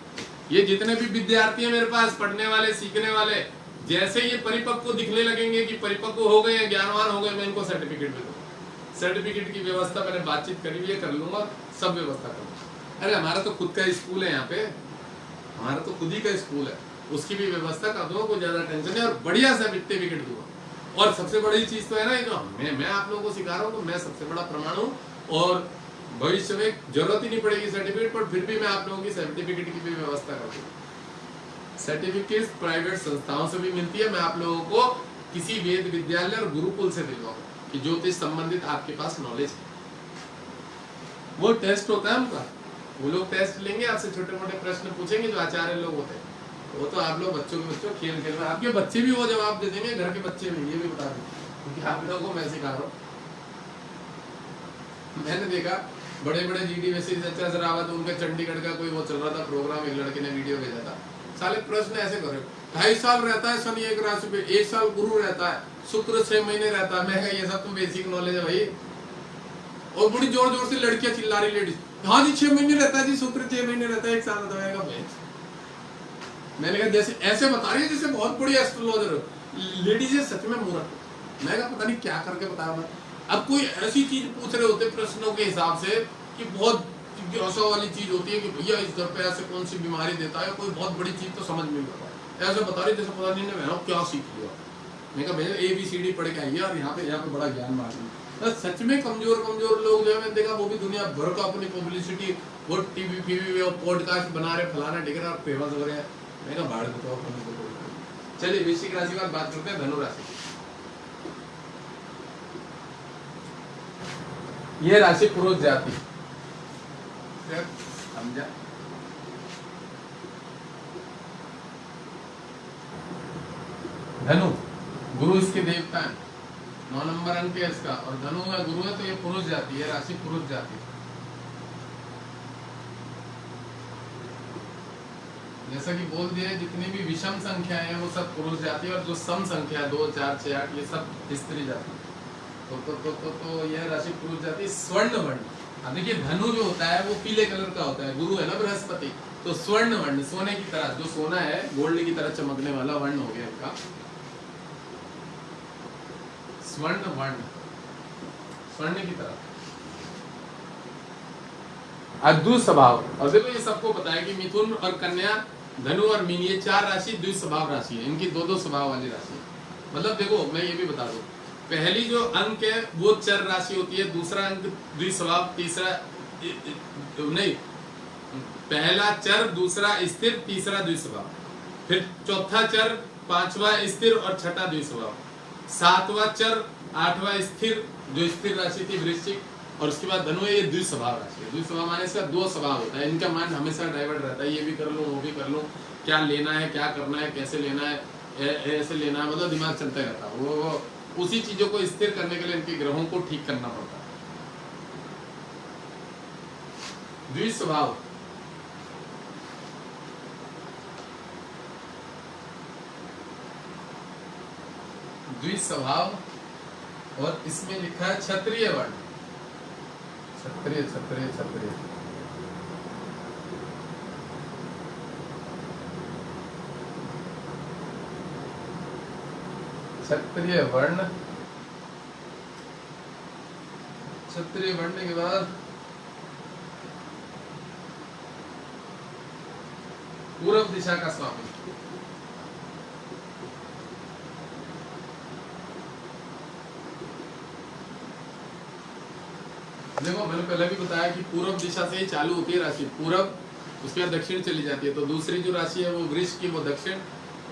ये जितने भी विद्यार्थी हैं मेरे पास, पढ़ने वाले, सीखने वाले, जैसे ये परिपक्व दिखने लगेंगे कि परिपक्व हो गए, ज्ञानवान हो गए, मैं इनको सर्टिफिकेट भी दूंगा। सर्टिफिकेट की व्यवस्था मैंने बातचीत करी हुई है, कर लूंगा, सब व्यवस्था करूंगा। अरे हमारा तो खुद का स्कूल है यहाँ पे, हमारा तो खुद ही का स्कूल है, उसकी भी व्यवस्था कर दूंगा, कोई ज्यादा टेंशन नहीं, और बढ़िया सर्टिफिकेट दूंगा। और सबसे बड़ी चीज तो है ना, ये जो मैं आप लोगों को सिखा रहा हूँ, तो मैं सबसे बड़ा प्रमाण हूँ, और भविष्य में जरूरत ही नहीं पड़ेगी सर्टिफिकेट, पर फिर भी मैं आप लोगों की सर्टिफिकेट की भी व्यवस्था कर दूंगा। सर्टिफिकेट प्राइवेट संस्थाओं से भी मिलती है, मैं आप लोगों को किसी वेद विद्यालय और गुरुकुल से दिलवाऊंगा कि ज्योतिष संबंधित आपके पास नॉलेज है। वो टेस्ट होता है उनका, वो लोग टेस्ट लेंगे, आपसे छोटे मोटे प्रश्न पूछेंगे, जो आचार्य लोग होते हैं। वो तो आप लोग बच्चों के बच्चों खेल खेल में, आपके बच्चे भी वो जवाब दे देंगे, घर के बच्चे भी, ये भी बता दें, क्योंकि आप लोगों को मैं सिखा रहा हूँ। मैंने देखा बड़े बड़े जीडी वैसे एच रावत, उनके चंडीगढ़ का कोई वो चल रहा था प्रोग्राम, एक लड़के ने वीडियो भेजा था, साले प्रश्न ऐसे करे, 2.5 साल रहता है शनि एक राशि पे, 1 साल गुरु रहता है, शुक्र 6 महीने रहता है। मैं ये सब तो बेसिक नॉलेज है भाई। और बड़ी जोर जोर से लड़कियां चिल्ला रही, लेडीज, हाँ जी 6 महीने रहता है जी, शुक्र 6 महीने रहता है, 1 साल रहता है। मैंने कहा जैसे ऐसे बता रही है जैसे बहुत बड़ी एस्ट्रोलॉजर, लेडीज है सच में मूर्ख। मैं कहा पता नहीं क्या करके बताया। अब कोई ऐसी चीज पूछ रहे होते प्रश्नों के हिसाब से कि बहुत जिज्ञासा वाली चीज होती है कि भैया इस घर पे ऐसे कौन सी बीमारी देता है, कोई बहुत बड़ी चीज तो समझ नहीं आता, ऐसे बता रही जैसे पता नहीं मैं क्या सीख लिया। मैं कहा भैया ABCD पढ़ के आइए, और यहाँ पे बड़ा ज्ञान मार। सच में कमजोर लोग जो है, मैंने देखा वो भी दुनिया भर का अपनी पब्लिसिटी, वो टीवी और पॉडकास्ट बना रहे, फलाना ढिकरा फेमस हो रहे हैं। मैं कहा भाड़ को। चलिए वृश्चिक राशि की बात करते हैं, धनु राशि। ये राशि पुरुष जाति, समझा? धनु गुरु इसके देवता है, 9 नंबर अंक है इसका, और धनु का गुरु है, तो ये पुरुष जाति है, राशि पुरुष जाति। जैसा कि बोल दिया, जितनी भी विषम संख्या है वो सब पुरुष जाति है, और जो सम संख्या है 2, 4, 6, 8 ये सब स्त्री जाति। तो यह राशि पुरुष जाति। स्वर्ण वर्ण, अब देखिए धनु जो होता है वो पीले कलर का होता है, गुरु है ना बृहस्पति, तो स्वर्ण वर्ण, सोने की तरह, जो सोना है गोल्ड की तरह चमकने वाला वर्ण हो गया इनका, स्वर्ण वर्ण, स्वर्ण की तरह। अद्भुत स्वभाव। और देखो ये सबको बताया कि मिथुन और कन्या, धनु और मीन, ये 4 राशि द्विज स्वभाव राशि है, इनकी 2-2 स्वभाव वाली राशि है। मतलब देखो मैं ये भी बता दूं, पहली जो अंक है वो चर राशि होती है, दूसरा अंक द्विज स्वभाव, तीसरा नहीं, पहला चर, दूसरा स्थिर, तीसरा द्विज स्वभाव, फिर चौथा चर, 5वां स्थिर और छठा द्विज स्वभाव, 7वां चर, 8वां स्थिर, जो स्थिर राशि थी वृश्चिक, और उसके बाद धनु है, ये द्विज स्वभाव राशि है। द्विज स्वभाव माने इसका 2 स्वभाव होता है, इनका मन हमेशा डाइवर्ट रहता है, ये भी कर लूँ वो भी कर लूँ, क्या लेना है क्या करना है कैसे लेना है ऐसे लेना है, मतलब दिमाग चलता रहता है। वो उसी चीजों को स्थिर करने के लिए इनके ग्रहों को ठीक करना पड़ता है। द्विज स्वभाव, द्विज स्वभाव, और इसमें लिखा है क्षत्रिय वर्ण, क्षत्रिय क्षत्रिय क्षत्रिय क्षत्रिय वर्ण। क्षत्रिय वर्ण के बाद पूर्व दिशा का स्वामी, देखो मैंने पहले भी बताया कि पूर्व दिशा से ही चालू होती है राशि, पूर्व, उसके बाद दक्षिण चली जाती है, तो दूसरी जो राशि है वो वृष की, वो दक्षिण,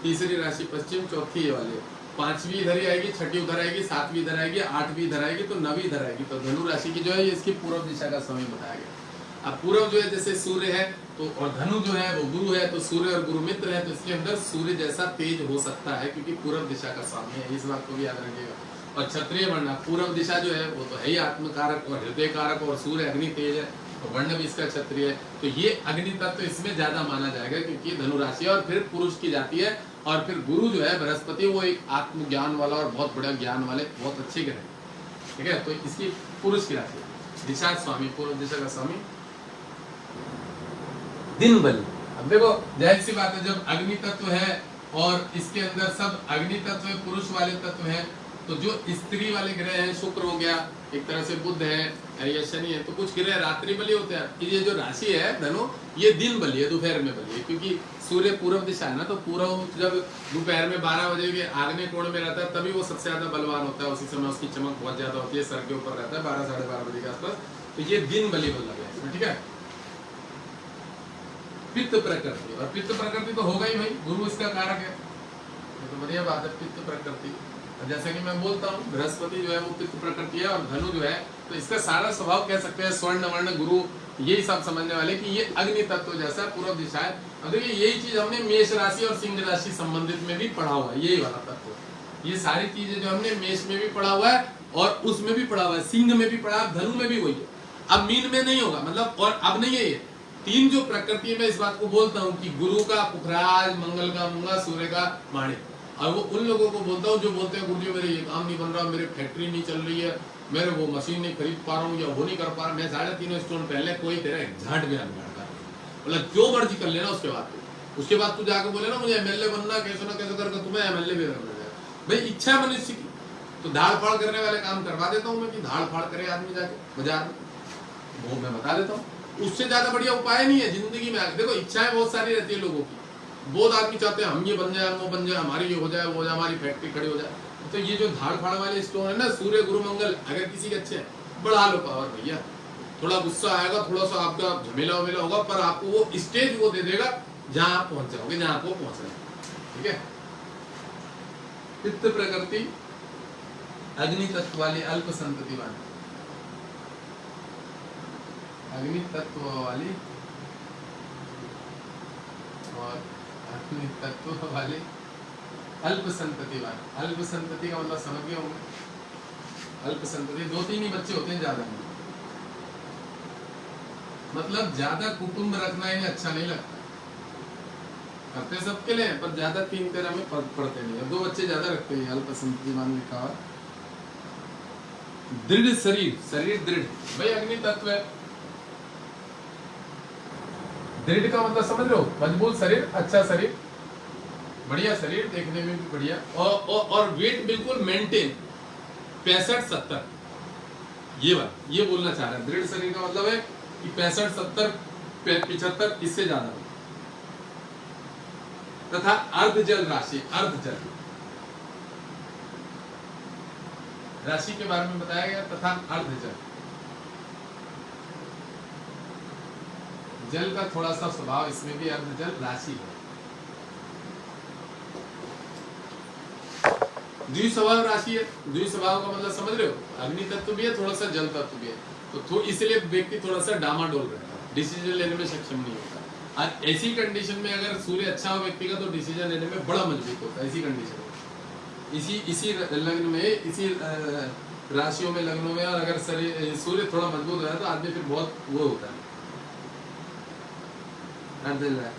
तीसरी राशि पश्चिम, चौथी ये वाली, 5वीं इधर ही आएगी, 6ठी उधर आएगी, 7वीं इधर आएगी, 8वीं इधर आएगी, तो 9वीं इधर आएगी। तो धनु राशि की जो है इसकी पूर्व दिशा का समय बताया गया। अब पूर्व जो है जैसे सूर्य है, तो और धनु जो है वो गुरु है, तो सूर्य और गुरु मित्र है, तो इसके अंदर सूर्य जैसा तेज हो सकता है, क्योंकि पूर्व दिशा का स्वामी है, इस बात को भी याद रखिएगा। और क्षत्रिय वर्ण, पूर्व दिशा जो है वो तो है ही आत्मकारक और हृदय कारक, और सूर्य अग्नि तेज है, तो वर्ण भी इसका क्षत्रिय है, तो ये अग्नि तत्व तो इसमें ज्यादा माना जाएगा क्योंकि धनु राशि है और फिर पुरुष की जाती है। और फिर गुरु जो है बृहस्पति, वो एक आत्मज्ञान वाला और बहुत बड़ा ज्ञान वाले बहुत अच्छे ग्रह, ठीक है। तो इसकी पुरुष की राशि है। दिशा स्वामी, पूर्व दिशा का स्वामी दिन बल। अब देखो जाहिर सी बात है, जब अग्नि तत्व है और इसके अंदर सब अग्नि तत्व है, पुरुष वाले तत्व है, तो जो स्त्री वाले ग्रह हैं, शुक्र हो गया, एक तरह से बुध है या शनि है, तो कुछ ग्रह रात्रि बली होते हैं। ये जो राशि है धनु, ये दिन बली है, दोपहर में बली है, क्योंकि सूर्य पूर्व दिशा है ना, तो पूर्व जब दोपहर में 12 बजे के आग्नेय कोण में रहता है तभी वो सबसे ज्यादा बलवान होता है, उसी समय उसकी चमक बहुत ज्यादा होती है, सर के ऊपर रहता है 12 साढ़े 12 बजे के आसपास, तो ये दिन बली बोला गया इसमें, ठीक है। पित्त प्रकृति, और पित्त प्रकृति तो होगा ही भाई, गुरु इसका कारक है, तो बढ़िया बात है। पित्त प्रकृति, जैसे कि मैं बोलता हूँ बृहस्पति जो है वो पित्त प्रकृति है, और धनु जो है तो इसका सारा स्वभाव कह सकते हैं स्वर्ण वर्ण गुरु, यही सब समझने वाले कि ये अग्नि तत्व जैसा पूर्व दिशा है। अब देखिए यही चीज हमने मेष राशि और सिंह राशि संबंधित में भी पढ़ा हुआ है, यही वाला तत्व, ये सारी चीजें जो हमने मेष में भी पढ़ा हुआ है और उसमें भी पढ़ा हुआ है, सिंह में भी पढ़ा, धनु में भी वही है। अब मीन में नहीं होगा, मतलब और अब नहीं है ये तीन जो प्रकृति में, इस बात को बोलता हूँ कि गुरु का पुखराज, मंगल का मूंगा, सूर्य का माणे, और वो उन लोगों को बोलता हूँ जो बोलते हैं गुरुजी मेरे ये काम नहीं बन रहा, मेरे फैक्ट्री नहीं चल रही है, मेरे वो मशीन नहीं खरीद पा रहा हूँ या वो नहीं कर पा रहा, मैं 3.5 स्टोन पहले कोई तेरा झाट बयान करता है, मतलब जो मर्जी कर लेना, उसके बाद तू जाके बोले ना मुझे एमएलए बनना, कैसे ना कैसे करके तुम्हें एमएलए भी बनना है भाई, इच्छा है मनुष्य की, तो धाड़ फाड़ करने वाले काम करवा देता हूँ मैं, कि धाड़ फाड़ करे आदमी जाके बाजार में, वो मैं बता देता हूँ, उससे ज्यादा बढ़िया उपाय नहीं है जिंदगी में। देखो इच्छाएं बहुत सारी रहती है लोगों की, बहुत आदमी चाहते हैं हम ये बन जाए, वो बन जाए, हमारी ये हो जाए, वो हो जाए, हमारी फैक्ट्री खड़ी हो जाए। तो ये जो धाड़ फाड़ वाले स्टोन है ना, सूर्य गुरु मंगल, अगर किसी के अच्छे बढ़ा लो पावर भैया, थोड़ा गुस्सा आएगा, थोड़ा सा आपका झमेला वमेला होगा, पर आपको वो स्टेज वो दे देगा जहां आप पहुंच जाओगे, जहां आपको पहुंचना है, ठीक है। पित्त प्रकृति, अग्नि तत्व वाली अल्प संतति वाली, अग्नि तत्व वाली और अग्नि तत्व वाली अल्प संतति वाली। अल्प संतति का मतलब समझ गए होंगे, अल्प संतति 2-3 ही बच्चे होते हैं, ज्यादा नहीं, मतलब ज्यादा कुटुंब रखना इन्हें अच्छा नहीं लगता, करते सबके लिए पर ज्यादा 3-13 में पढ़ते नहीं है, 2 बच्चे ज्यादा रखते हैं। अल्प संतति मान लिखा हुआ। दृढ़ शरीर, शरीर दृढ़, भाई अग्नि तत्व है, दृढ़ का मतलब समझ रहे हो, मजबूत शरीर, अच्छा शरीर, बढ़िया शरीर, देखने में भी बढ़िया, और वेट बिल्कुल मेंटेन 65-70, ये बात ये बोलना चाह रहा है। दृढ़ शरीर का मतलब है कि 65-70 75 इससे ज्यादा हो, तथा अर्ध जल राशि, अर्ध जल राशि के बारे में बताया गया, तथा अर्ध जल, जल का थोड़ा सा स्वभाव इसमें भी अर्ध जल राशि है, द्विस्वभाव राशि है। द्विस्वभाव का मतलब समझ रहे हो, अग्नि तत्व भी है, थोड़ा सा जल तत्व भी है, तो इसलिए व्यक्ति थोड़ा सा डामाडोल रहता है, डिसीजन लेने में सक्षम नहीं होता। और ऐसी कंडीशन में अगर सूर्य अच्छा हो व्यक्ति का, तो डिसीजन लेने में बड़ा मजबूत होता है। ऐसी कंडीशन में, इसी लग्न में, इसी राशियों में, लग्नों में, और अगर सूर्य थोड़ा मजबूत है तो आदमी फिर बहुत वो होता है।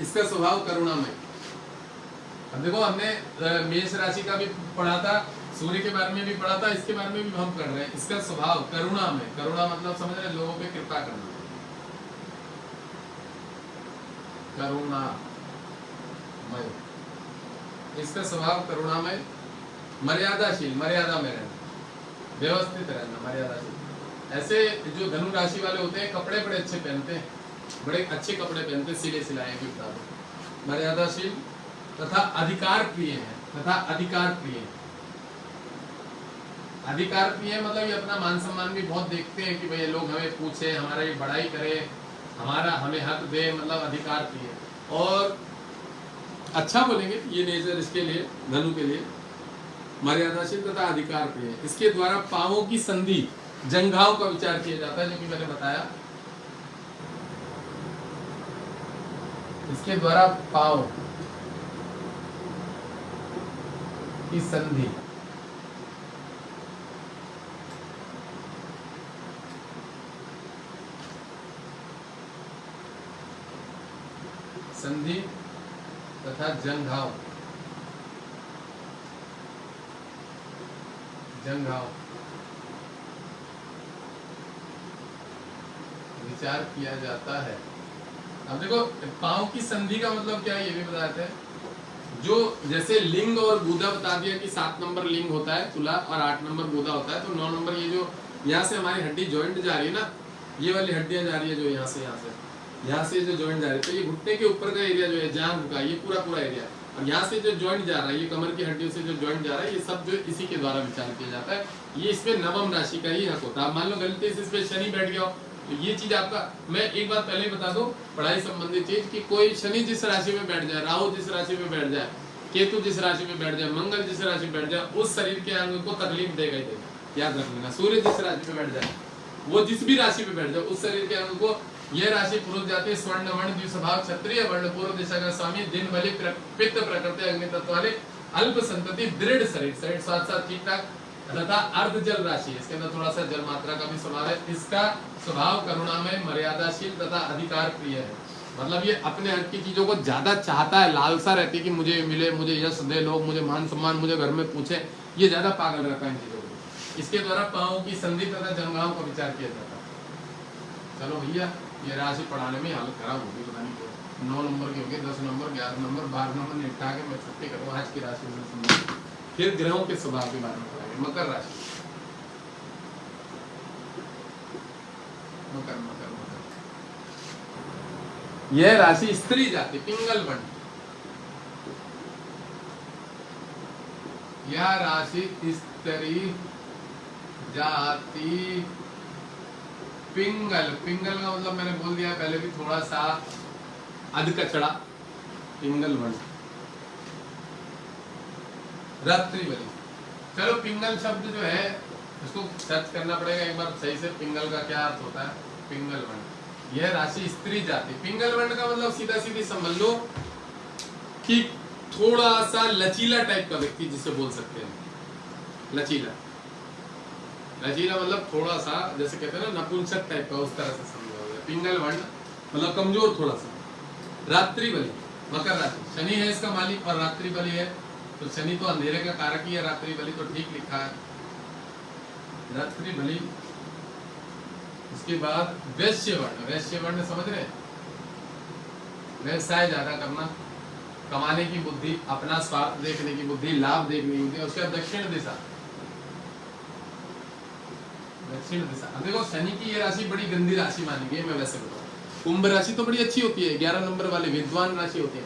इसका स्वभाव करुणामय। अब देखो हमने मेष राशि का भी पढ़ा था, सूर्य के बारे में भी पढ़ा था, इसके बारे में भी हम पढ़ रहे हैं। इसका स्वभाव करुणामय, करुणा मतलब समझ रहे, लोगों पे कृपा करना, करुणामय, इसका स्वभाव करुणामय, मर्यादाशील, मर्यादा में रहना, व्यवस्थित रहना, मर्यादाशील। ऐसे जो धनु राशि वाले होते हैं कपड़े बड़े अच्छे पहनते हैं, बड़े अच्छे कपड़े पहनते, सिले सिलाए भी बता दो। मर्यादाशील तथा अधिकार प्रिय है, तथा अधिकार प्रिय, अधिकार प्रिय मतलब ये अपना मान सम्मान भी बहुत देखते हैं कि भाई लोग हमें पूछे, हमारा ये बड़ाई करे, हमारा हमें हक दे, मतलब अधिकार प्रिय। और अच्छा बोलेंगे ये नेचर इसके लिए, धनु के लिए मर्यादाशील तथा अधिकार प्रिय। इसके द्वारा पांवों की संधि, जंघाओं का विचार किया जाता है, जो कि मैंने बताया। इसके द्वारा पांव की संधि, संधि तथा जंघाव, जंघाव विचार किया जाता है। अब देखो पांव की संधि का मतलब क्या है ये भी बताते हैं। जो जैसे लिंग और गुदा बता दिया कि 7 नंबर लिंग होता है तुला और 8 नंबर गुदा होता है, तो 9 नंबर ये जो यहाँ से हमारी हड्डी जॉइंट जा रही है ना, ये वाली हड्डियां जा रही है जो यहाँ से जो जॉइंट जा रही है, तो ये घुटने के ऊपर का एरिया जो है जांघ का, ये पूरा एरिया, और यहाँ से जो जॉइंट जा रहा है, ये कमर की हड्डियों से जो जॉइंट जा रहा है, ये सब जो इसी के द्वारा विचार किया जाता है। ये इसमें नवम राशि का ही हक होता है। मान लो गलती से इस पे शनि बैठ गया हो, तो ये चीज आपका, मैं एक बात पहले ही बता दूं पढ़ाई संबंधित चीज, कि कोई शनि जिस राशि में बैठ जाए, राहु जिस राशि में बैठ जाए, केतु जिस राशि में बैठ जाए, मंगल जिस राशि में बैठ जाए, उस शरीर के अंग को तकलीफ देगा ही देगा, याद रख लेना। सूर्य जिस राशि में बैठ जाए, वो जिस भी राशि में बैठ जाए, उस शरीर के अंग को, यह राशि पुरुष जाति स्वर्ण वर्ण द्विस्वभाव क्षत्रिय वर्ण पूर्व दिशा का स्वामी दिन बलि पित्त प्रकृति अग्नि तत्व वाले अल्प संतति दृढ़ शरीर, शरीर साथ साथ ठीक ठाक तथा अर्ध जल राशि, इसके अंदर थोड़ा सा जल मात्रा का भी स्वभाव है। इसका स्वभाव करुणामय मर्यादाशील तथा अधिकार प्रिय है। मतलब ये अपने हक की चीजों को ज्यादा चाहता है, लालसा रहती है कि मुझे मिले, मुझे यश दे लोग, मुझे मान सम्मान, मुझे घर में पूछे, ये ज्यादा पागल रहता है इन चीजों को। इसके द्वारा पांवों की संधि तथा जंघाओं का विचार किया जाता है। चलो भैया ये राशि पढ़ाने में हालत खराब होगी, पता नहीं क्यों। 9 नंबर की होगी, 10 नंबर, 11 नंबर, 12 नंबर निपटा के मैं छुट्टी करूँ आज की राशि में। फिर ग्रहों के स्वभाव के बारे में पढ़ाएंगे। मकर राशि, मकर मकर मकर, यह राशि स्त्री जाति पिंगल वर्ण, यह राशि स्त्री जाति पिंगल, पिंगल का मतलब मैंने बोल दिया पहले भी, थोड़ा सा अधकचड़ा, पिंगल वर्ण, रात्रि बलि। चलो पिंगल शब्द जो है इसको सर्च करना पड़ेगा एक बार सही से, पिंगल का क्या अर्थ होता है। पिंगल वर्ण, यह राशि स्त्री जाति, पिंगल वर्ण का मतलब सीधा सीधी समझ लो कि थोड़ा सा लचीला टाइप का व्यक्ति जिसे बोल सकते हैं, लचीला, लचीला मतलब थोड़ा सा, जैसे कहते हैं ना नपुंसक टाइप का, उस तरह से समझो। पिंगल वर्ण मतलब कमजोर थोड़ा सा। रात्रि बलि, मकर राशि, शनि है इसका मालिक और रात्रि बलि है, तो शनि तो अंधेरे का कारक ही है, रात्रि बलि तो ठीक लिखा है, रात्रि बलि। उसके बाद वैश्य वर्ण, वैश्य वर्ण समझ रहे, व्यवसाय ज्यादा करना, कमाने की बुद्धि, अपना स्वार्थ देखने की बुद्धि, लाभ देखने की बुद्धि। उसके बाद दक्षिण दिशा, दक्षिण दिशा। अब देखो शनि की ये राशि बड़ी गंदी राशि मानी गई, मैं वैसे बताऊं। कुंभ राशि तो बड़ी अच्छी होती है, 11 नंबर वाले विद्वान राशि होती है,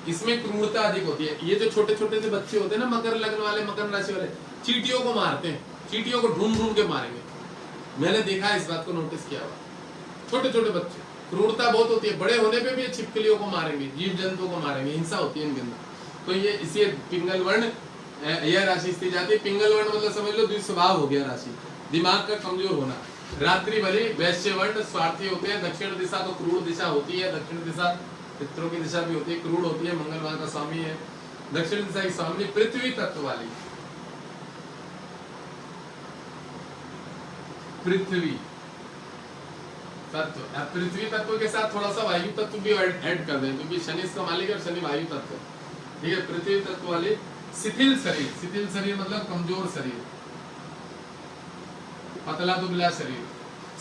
इसमें क्रूरता अधिक होती है। ये जो छोटे छोटे से बच्चे होते हैं ना, मकर लग्न वाले, मकर राशि वाले, चींटियों को मारते हैं, चींटियों को ढूंढ ढूंढ के मारेंगे। मैंने देखा है, इस बात को नोटिस किया हुआ। छोटे छोटे बच्चे, क्रूरता बहुत होती है, बड़े होने पे भी छिपकलियों को मारेंगे, जीव जंतुओं को मारेंगे, हिंसा होती है इनके अंदर। तो ये इसी पिंगल वर्ण, यह राशि स्थित जाती है। पिंगल वर्ण मतलब समझ लो द्विस्वभाव हो गया राशि, दिमाग का कमजोर होना। रात्रि बलि, वैश्य वर्ण, स्वार्थी होते हैं। दक्षिण दिशा तो क्रूर दिशा होती है, दक्षिण दिशा पितरों की दिशा भी होती है, क्रूर होती है, मंगलवार का स्वामी है। दक्षिण दिशा की स्वामी पृथ्वी तत्व वाली, पृथ्वी तत्व। पृथ्वी तत्व के साथ थोड़ा सा वायु तत्व भी ऐड कर दें, क्योंकि शनि इसका मालिक है और शनि वायु तत्व, ठीक है। पृथ्वी तत्व वाली शिथिल शरीर, शिथिल शरीर मतलब कमजोर शरीर, पतला दुबला शरीर,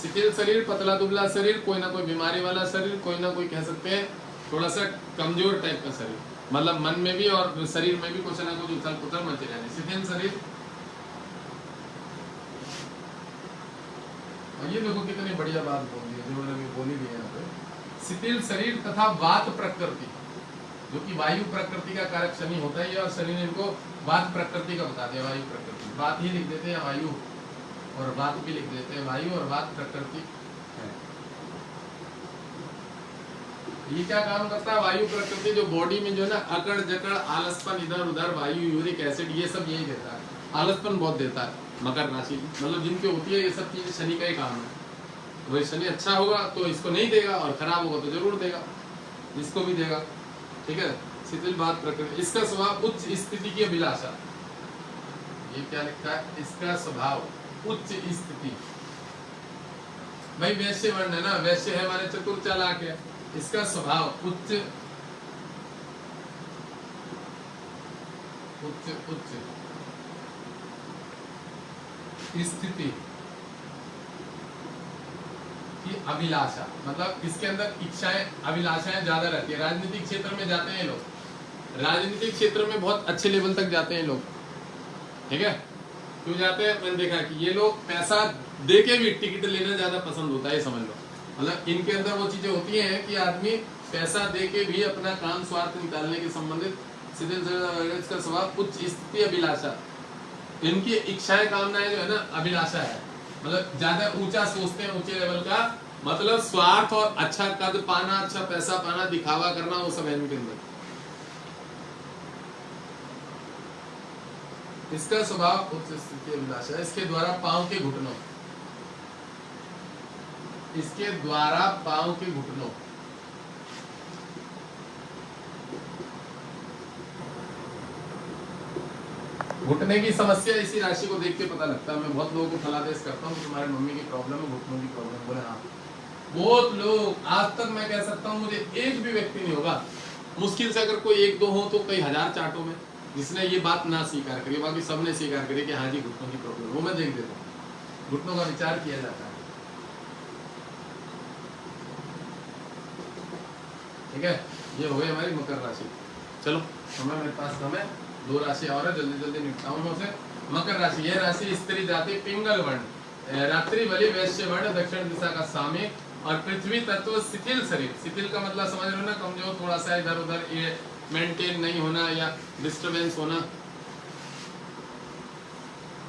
शिथिल शरीर, पतला दुबला शरीर, कोई ना कोई बीमारी वाला शरीर, कोई ना कोई कह सकते हैं थोड़ा सा कमजोर टाइप का शरीर, मतलब मन में भी और शरीर में भी कुछ ना कुछ उथल पुथल मचे रहने, शिथिल शरीर। ये देखो कितनी बढ़िया बात बोल दी है, जो मैंने बोली भी है यहाँ पे। शिथिल शरीर तथा वात प्रकृति, जो कि वायु प्रकृति का कारक शनि होता है, और शनि ने इनको वात प्रकृति का बता दिया, वायु प्रकृति। वात ही लिख देते हैं वायु, और वात भी लिख देते हैं वायु, और वात प्रकृति है। ये क्या काम करता है, वायु प्रकृति जो बॉडी में जो है ना अकड़ जकड़, आलसपन, इधर उधर, वायु, यूरिक एसिड, ये सब यही देता है। आलसपन बहुत देता है मकर राशि, मतलब जिनके होती है ये सब चीजें, शनि का ही काम है। वही शनि अच्छा होगा तो इसको नहीं देगा, और खराब होगा तो जरूर देगा, जिसको भी देगा, ठीक है। शिथिल बात प्रकृति। इसका स्वभाव उच्च स्थिति की अभिलाषा, ये क्या लिखा है, इसका स्वभाव उच्च स्थिति। भाई वैश्य वर्ण है ना, वैश्य है माने चतुर चालाक है। इसका स्वभाव उच्च उच्च उच्च स्थिति की अभिलाषा, मतलब इसके अंदर इच्छाएं अभिलाषाएं ज्यादा रहती है। राजनीतिक क्षेत्र में जाते हैं लोग, राजनीतिक क्षेत्र में बहुत अच्छे लेवल तक जाते हैं लोग, ठीक है। क्यों जाते हैं? मैंने देखा कि ये लोग पैसा दे के भी टिकट लेना ज्यादा पसंद होता है, समझ लो। मतलब इनके अंदर वो चीजें होती हैं कि आदमी पैसा दे के भी अपना काम स्वार्थ निकालने के संबंधित इसका स्वभाव उच्च स्थिति अभिलाषा, इनकी इच्छाएं कामनाएं जो है ना अभिलाषा है, मतलब ज्यादा ऊंचा सोचते हैं, ऊंचे लेवल का, मतलब स्वार्थ और अच्छा कद पाना, अच्छा पैसा पाना, दिखावा करना, वो सब है इनके अंदर। इसका स्वभाव उच्च स्थिति अभिलाषा। इसके द्वारा पांव के घुटनों, इसके द्वारा पांव के घुटनों, घुटने की समस्या इसी राशि को देख के पता लगता है। मैं बहुत लोगों को फलादेश करता हूँ, तुम्हारे मम्मी की प्रॉब्लम है, घुटनों की प्रॉब्लम, बोले हाँ। बहुत लोग, आज तक मैं कह सकता हूँ मुझे एक भी व्यक्ति नहीं होगा, मुश्किल से अगर कोई एक दो हो तो कई हजार चार्टों में, जिसने ये बात ना स्वीकार करी, बाकी सबने स्वीकार करी कि हाँ जी घुटनों की प्रॉब्लम, वो मैं देख देता हूँ, घुटनों का विचार किया जाता है, ठीक है। ये हो गई हमारी मकर राशि। चलो समय मेरे पास कम है, दो राशि और है, जल्दी जल्दी निपटाऊं मैं उसे। मकर राशि, यह राशि स्त्री जाति पिंगल वर्ण, रात्रि बलि वैश्य वर्ण, दक्षिण दिशा का स्वामी और पृथ्वी तत्व शिथिल शरीर। शिथिल का मतलब समझ रहे हो ना, कमजोर, थोड़ा सा इधर उधर ये मेंटेन नहीं होना या डिस्टरबेंस होना।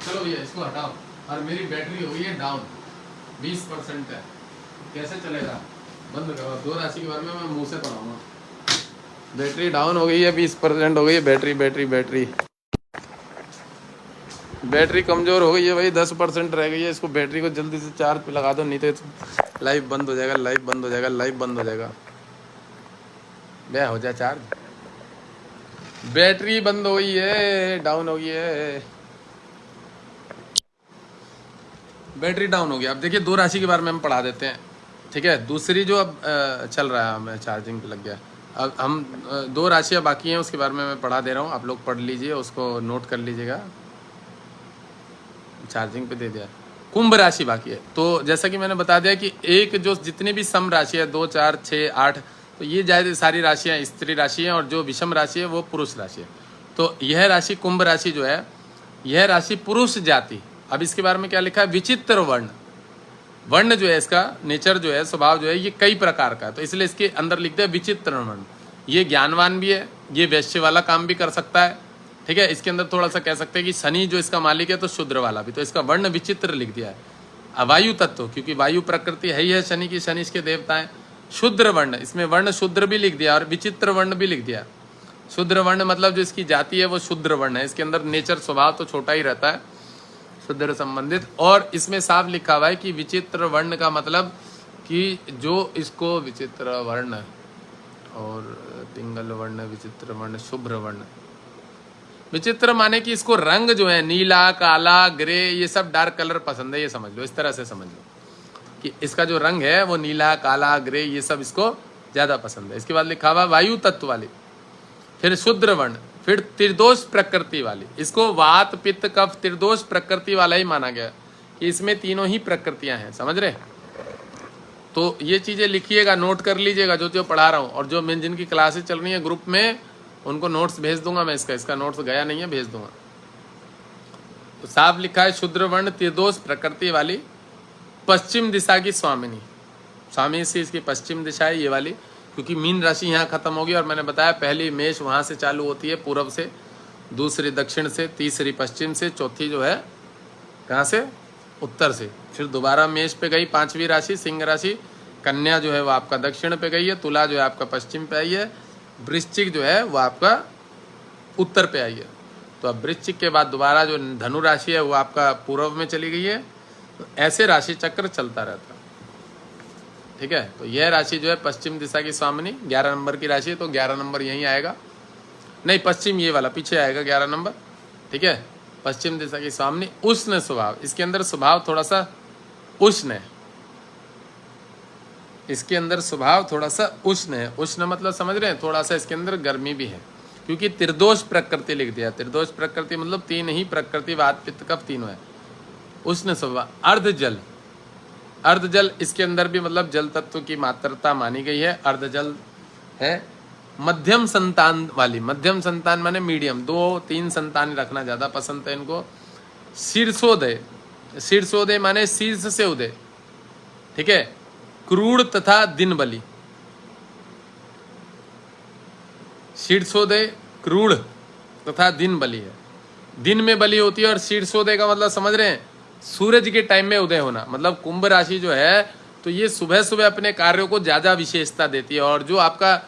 चलो भैया इसको हटाओ, और मेरी बैटरी हो गई है डाउन, 20% है, कैसे चलेगा? बंद करो। दो राशि के बारे में मैं मुंह से पढ़ाऊंगा। बैटरी डाउन हो गई है, 20% हो गई है बैटरी, बैटरी कमजोर हो गई है भाई, 10% रह गई है। इसको बैटरी को जल्दी से चार्ज पे लगा दो, नहीं तो लाइव बंद हो जाएगा, लाइव बंद हो जाएगा, लाइव बंद हो जाएगा। बे हो जाए चार्ज, बैटरी बंद हो गई है, डाउन हो गई है, बैटरी डाउन हो गया। अब देखिए दो राशि के बारे में हम पढ़ा देते हैं, ठीक है। दूसरी जो अब चल रहा है, हमें चार्जिंग पे लग गया। अब हम दो राशियाँ बाकी हैं, उसके बारे में मैं पढ़ा दे रहा हूँ, आप लोग पढ़ लीजिए, उसको नोट कर लीजिएगा। चार्जिंग पे दे दिया। कुंभ राशि बाकी है। तो जैसा कि मैंने बता दिया कि एक जो जितनी भी सम राशि है, 2, 4, 6, 8, तो ये ज्यादा सारी राशियाँ स्त्री राशि हैं, और जो विषम राशि है वो पुरुष राशि है। तो यह राशि कुंभ राशि जो है, यह राशि पुरुष जाति। अब इसके बारे में क्या लिखा है? विचित्र वर्ण, वर्ण जो है इसका नेचर जो है, स्वभाव जो है, ये कई प्रकार का है, तो इसलिए इसके अंदर लिखते हैं विचित्र वर्ण। ये ज्ञानवान भी है, ये वैश्य वाला काम भी कर सकता है, ठीक है। इसके अंदर थोड़ा सा कह सकते हैं कि शनि जो इसका मालिक है तो शूद्र वाला भी, तो इसका वर्ण विचित्र लिख दिया है। अवायु तत्व, क्योंकि वायु प्रकृति है ही है शनि की, शनि इसके देवता है। शूद्र वर्ण, इसमें वर्ण शूद्र भी लिख दिया और विचित्र वर्ण भी लिख दिया। शूद्र वर्ण मतलब जो इसकी जाति है वो शूद्र वर्ण है, इसके अंदर नेचर स्वभाव तो छोटा ही रहता है शूद्र संबंधित। और इसमें साफ लिखा हुआ है कि विचित्र वर्ण का मतलब कि जो इसको विचित्र वर्ण और पिंगल वर्ण, विचित्र वर्ण, शुभ्र वर्ण। विचित्र माने कि इसको रंग जो है नीला, काला, ग्रे, ये सब डार्क कलर पसंद है, ये समझ लो, इस तरह से समझ लो कि इसका जो रंग है वो नीला, काला, ग्रे, ये सब इसको ज्यादा पसंद है। इसके बाद लिखा हुआ वायु तत्व वाली, फिर शूद्र वर्ण, फिर त्रिदोष प्रकृति वाली। इसको वात पित्त कफ त्रिदोष प्रकृति वाला ही माना गया कि इसमें तीनों ही प्रकृतियां हैं, समझ रहे। तो ये चीजें लिखिएगा, नोट कर लीजिएगा जो पढ़ा रहा हूँ। और जो मैं जिनकी क्लासेस चल रही है ग्रुप में, उनको नोट्स भेज दूंगा मैं, इसका नोट्स गया नहीं है, भेज दूंगा। तो साफ लिखा है शूद्र वर्ण त्रिदोष प्रकृति वाली, पश्चिम दिशा की स्वामिनी। स्वामी से इसकी पश्चिम दिशा है ये वाली, क्योंकि मीन राशि यहाँ खत्म होगी। और मैंने बताया पहली मेष वहाँ से चालू होती है पूर्व से, दूसरी दक्षिण से, तीसरी पश्चिम से, चौथी जो है कहाँ से? उत्तर से। फिर दोबारा मेष पे गई पांचवी राशि सिंह राशि, कन्या जो है वो आपका दक्षिण पे गई है, तुला जो है आपका पश्चिम पे आई है, वृश्चिक जो है वो आपका उत्तर पे आई है। तो अब वृश्चिक के बाद दोबारा जो धनु राशि है वो आपका पूर्व में चली गई है। तो ऐसे राशि चक्र चलता रहता है, ठीक है। तो यह राशि जो है पश्चिम दिशा की स्वामिनी, 11 नंबर की राशि है, तो 11 नंबर यहीं आएगा, नहीं पश्चिम ये वाला पीछे आएगा 11 नंबर, ठीक है। पश्चिम दिशा की स्वामिनी, उष्ण स्वभाव, इसके अंदर स्वभाव थोड़ा सा उष्ण है, इसके अंदर स्वभाव थोड़ा सा उष्ण है। उष्ण मतलब समझ रहे हैं, थोड़ा सा इसके अंदर गर्मी भी है, क्योंकि त्रिदोष प्रकृति लिख दिया। त्रिदोष प्रकृति मतलब तीन ही प्रकृति, वात पित्त कफ तीनों है। उष्ण स्वभाव। अर्ध जल, अर्ध जल इसके अंदर भी मतलब जल तत्व की मात्रता मानी गई है। अर्ध जल है। मध्यम संतान वाली, मध्यम संतान माने मीडियम, 2-3 संतान रखना ज्यादा पसंद है इनको। शीर्षोदय, शीर्षोदय माने शीर्ष से उदय, ठीक है। क्रूर तथा दिन बली, शीर्षोदय क्रूर तथा दिन बली है। दिन में बली होती है और शीर्षोदय का मतलब समझ रहे हैं, सूरज के टाइम में उदय होना। मतलब कुंभ राशि जो है तो ये सुबह सुबह अपने कार्यों को ज्यादा विशेषता देती है। और जो आपका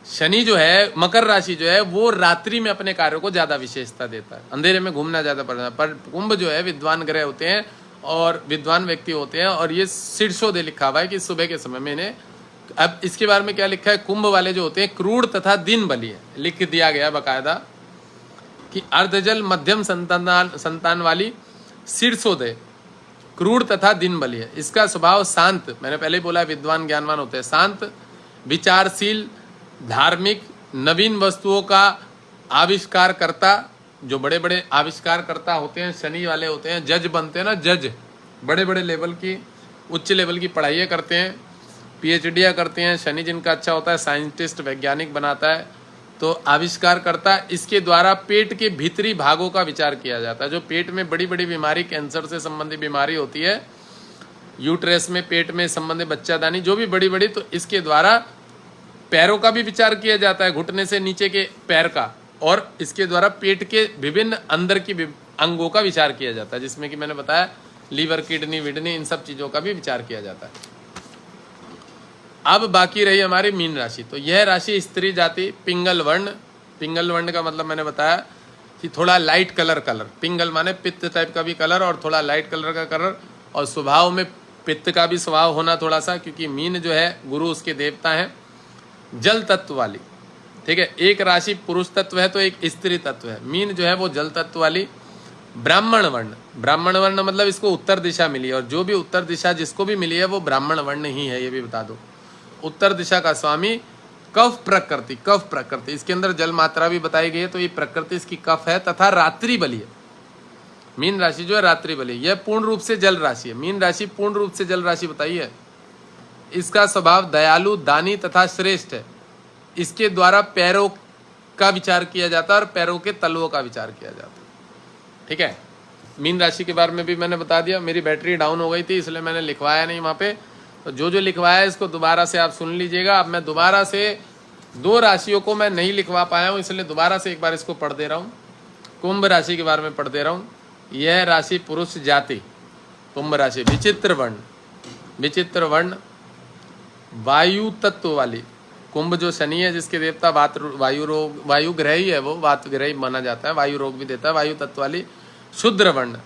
शनि जो है, मकर राशि जो है, वो रात्रि में अपने कार्यों को ज्यादा विशेषता देता है, अंधेरे में घूमना ज्यादा पड़ता है। पर कुंभ जो है विद्वान ग्रह होते हैं और विद्वान व्यक्ति होते हैं। और ये शीर्षोदय लिखा हुआ है कि सुबह के समय में इन्हें। अब इसके बारे में क्या लिखा है, कुंभ वाले जो होते हैं क्रूर तथा दिन बली है, लिख दिया गया बकायदा कि अर्धजल मध्यम संतान वाली, शीर्षोदय क्रूर तथा दिन बली है। इसका स्वभाव शांत, मैंने पहले ही बोला विद्वान ज्ञानवान होते हैं, शांत, विचारशील, धार्मिक, नवीन वस्तुओं का आविष्कार करता। जो बड़े बड़े आविष्कार करता होते हैं शनि वाले होते हैं, जज बनते हैं ना, जज, बड़े बड़े लेवल की, उच्च लेवल की पढ़ाइयाँ करते हैं, पीएचडी करते हैं। शनि जिनका अच्छा होता है साइंटिस्ट, वैज्ञानिक बनाता है, तो आविष्कार करता है। इसके द्वारा पेट के भीतरी भागों का विचार किया जाता है। जो पेट में बड़ी बड़ी बीमारी, कैंसर से संबंधित बीमारी होती है, यूट्रस में, पेट में संबंधित बच्चादानी, जो भी बड़ी बड़ी, तो इसके द्वारा पैरों का भी विचार किया जाता है, घुटने से नीचे के पैर का। और इसके द्वारा पेट के विभिन्न अंदर की अंगों का विचार किया जाता है, जिसमें कि मैंने बताया लीवर, किडनी, विडनी, इन सब चीजों का भी विचार किया जाता है। अब बाकी रही हमारी मीन राशि। तो यह राशि स्त्री जाति, पिंगल वर्ण। पिंगल वर्ण का मतलब मैंने बताया कि थोड़ा लाइट कलर, पिंगल माने पित्त टाइप का भी कलर और थोड़ा लाइट कलर का कलर। और स्वभाव में पित्त का भी स्वभाव होना थोड़ा सा, क्योंकि मीन जो है गुरु उसके देवता हैं। जल तत्व वाली, ठीक है। एक राशि पुरुष तत्व है तो एक स्त्री तत्व है। मीन जो है वो जल तत्व वाली। ब्राह्मण वर्ण, ब्राह्मण वर्ण मतलब इसको उत्तर दिशा मिली है, और जो भी उत्तर दिशा जिसको भी मिली है वो ब्राह्मण वर्ण ही है, ये भी बता दो। उत्तर दिशा का स्वामी कफ प्रकृति, कफ प्रकृति, इसके अंदर जल मात्रा भी बताई गई है, तो ये प्रकृति इसकी कफ है तथा रात्रि बली है। मीन राशि जो है रात्रि बली, यह पूर्ण रूप से जल राशि है। मीन राशि पूर्ण रूप से जल राशि बताई है। इसका स्वभाव दयालु, दानी तथा श्रेष्ठ है। इसके द्वारा पैरों का विचार किया जाता है और पैरों के तलवों का विचार किया जाता है, ठीक है। मीन राशि के बारे में भी मैंने बता दिया। मेरी बैटरी डाउन हो गई थी इसलिए मैंने लिखवाया नहीं वहाँ पे, तो जो जो लिखवाया है इसको दोबारा से आप सुन लीजिएगा। अब मैं दोबारा से 2 राशियों को मैं नहीं लिखवा पाया हूँ, इसलिए दोबारा से एक बार इसको पढ़ दे रहा हूँ। कुंभ राशि के बारे में पढ़ दे रहा हूँ। यह राशि पुरुष जाति, कुंभ राशि, विचित्र वर्ण, विचित्र वर्ण, वायु तत्व वाली। कुंभ जो शनि है जिसके देवता वायु रोग, वायु ग्रह ही है, वो वात ग्रह ही माना जाता है, वायु रोग भी देता है। वायु तत्व वाली। शूद्र वर्ण,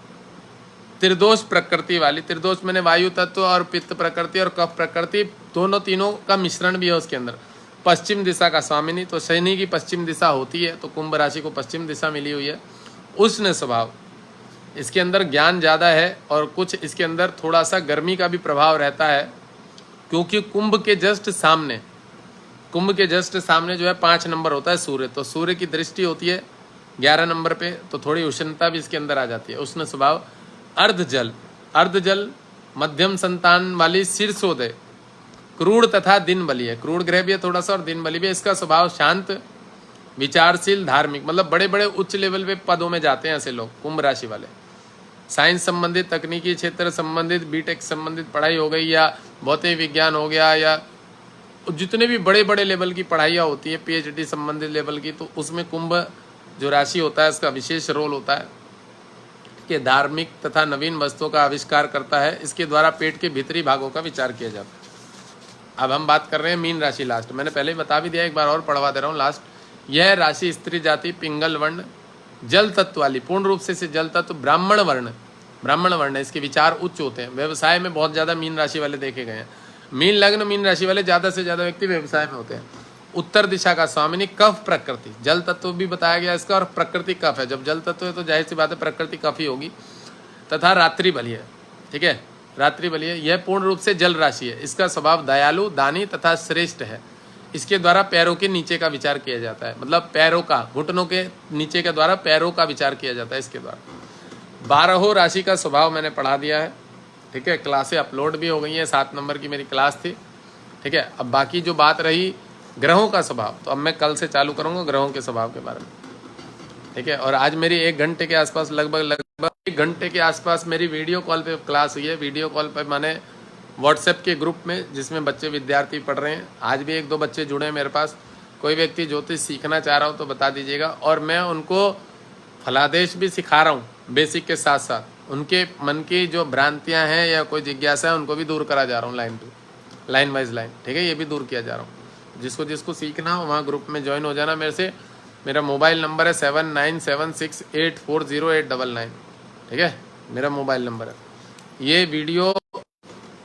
त्रिदोष प्रकृति वाली। त्रिदोष मैंने वायु तत्व और पित्त प्रकृति और कफ प्रकृति, दोनों तीनों का मिश्रण भी है उसके अंदर। पश्चिम दिशा का स्वामिनी, तो शनि की पश्चिम दिशा होती है, तो कुंभ राशि को पश्चिम दिशा मिली हुई है। उष्ण स्वभाव, इसके अंदर ज्ञान ज़्यादा है और कुछ इसके अंदर थोड़ा सा गर्मी का भी प्रभाव रहता है, क्योंकि कुंभ के जस्ट सामने, कुंभ के जस्ट सामने जो है 5 नंबर होता है सूर्य, तो सूर्य की दृष्टि होती है 11 नंबर पे, तो थोड़ी उष्णता भी इसके अंदर आ जाती है। उष्ण स्वभाव। अर्ध जल, अर्ध जल मध्यम संतान वाली, शीर्षोदय, क्रूर तथा दिन बली है। क्रूर ग्रह भी है थोड़ा सा और दिन बली भी है। इसका स्वभाव शांत, विचारशील, धार्मिक, मतलब बड़े बड़े उच्च लेवल पे पदों में जाते हैं ऐसे लोग कुंभ राशि वाले। साइंस संबंधित, तकनीकी क्षेत्र संबंधित, बीटेक संबंधित पढ़ाई हो गई, या भौतिक विज्ञान हो गया, या जितने भी बड़े बड़े लेवल की पढ़ाइयाँ होती है पीएचडी संबंधित लेवल की, तो उसमें कुंभ जो राशि होता है इसका विशेष रोल होता है कि धार्मिक तथा नवीन वस्तुओं का आविष्कार करता है। इसके द्वारा पेट के भीतरी भागों का विचार किया जाता है। अब हम बात कर रहे हैं मीन राशि लास्ट, मैंने पहले ही बता भी दिया, एक बार और पढ़वा दे रहा हूँ लास्ट। यह राशि स्त्री जाति, पिंगल वर्ण, जल तत्व वाली, पूर्ण रूप से जल तत्व, ब्राह्मण वर्ण, ब्राह्मण वर्ण है। इसके विचार उच्च होते हैं। व्यवसाय में बहुत ज़्यादा मीन राशि वाले देखे गए हैं। मीन लग्न, मीन राशि वाले ज़्यादा से ज़्यादा व्यक्ति व्यवसाय में होते हैं। उत्तर दिशा का स्वामिनी कफ प्रकृति, जल तत्व भी बताया गया इसका, और प्रकृति कफ है। जब जल तत्व है तो जाहिर सी बात है प्रकृति कफ ही होगी। तथा रात्रि बली है, ठीक है, रात्रि बली है। यह पूर्ण रूप से जल राशि है। इसका स्वभाव दयालु, दानी तथा श्रेष्ठ है। इसके द्वारा पैरों के नीचे का विचार किया जाता है, मतलब पैरों का, घुटनों के नीचे के द्वारा पैरों का विचार किया जाता है इसके द्वारा। 12 राशि का स्वभाव मैंने पढ़ा दिया है, ठीक है। क्लासें अपलोड भी हो गई हैं, 7 नंबर की मेरी क्लास थी, ठीक है। अब बाकी जो बात रही ग्रहों का स्वभाव, तो अब मैं कल से चालू करूँगा ग्रहों के स्वभाव के बारे में, ठीक है। और आज मेरी 1 घंटे के आसपास, लगभग 1 घंटे के आसपास मेरी वीडियो कॉल पे क्लास हुई है। वीडियो कॉल पे मैंने व्हाट्सएप के ग्रुप में, जिसमें बच्चे विद्यार्थी पढ़ रहे हैं, आज भी 1-2 बच्चे जुड़े हैं मेरे पास। कोई व्यक्ति ज्योतिष सीखना चाह रहा हो तो बता दीजिएगा, और मैं उनको फलादेश भी सिखा रहा हूँ बेसिक के साथ साथ। उनके मन की जो भ्रांतियाँ हैं या कोई जिज्ञासा है उनको भी दूर करा जा रहा हूँ, लाइन वाइज लाइन, ठीक है। ये भी दूर किया जा रहा हूँ। जिसको सीखना हो वहाँ ग्रुप में ज्वाइन हो जाना मेरे से। मेरा मोबाइल नंबर है 7976840899, ठीक है, मेरा मोबाइल नंबर है। ये वीडियो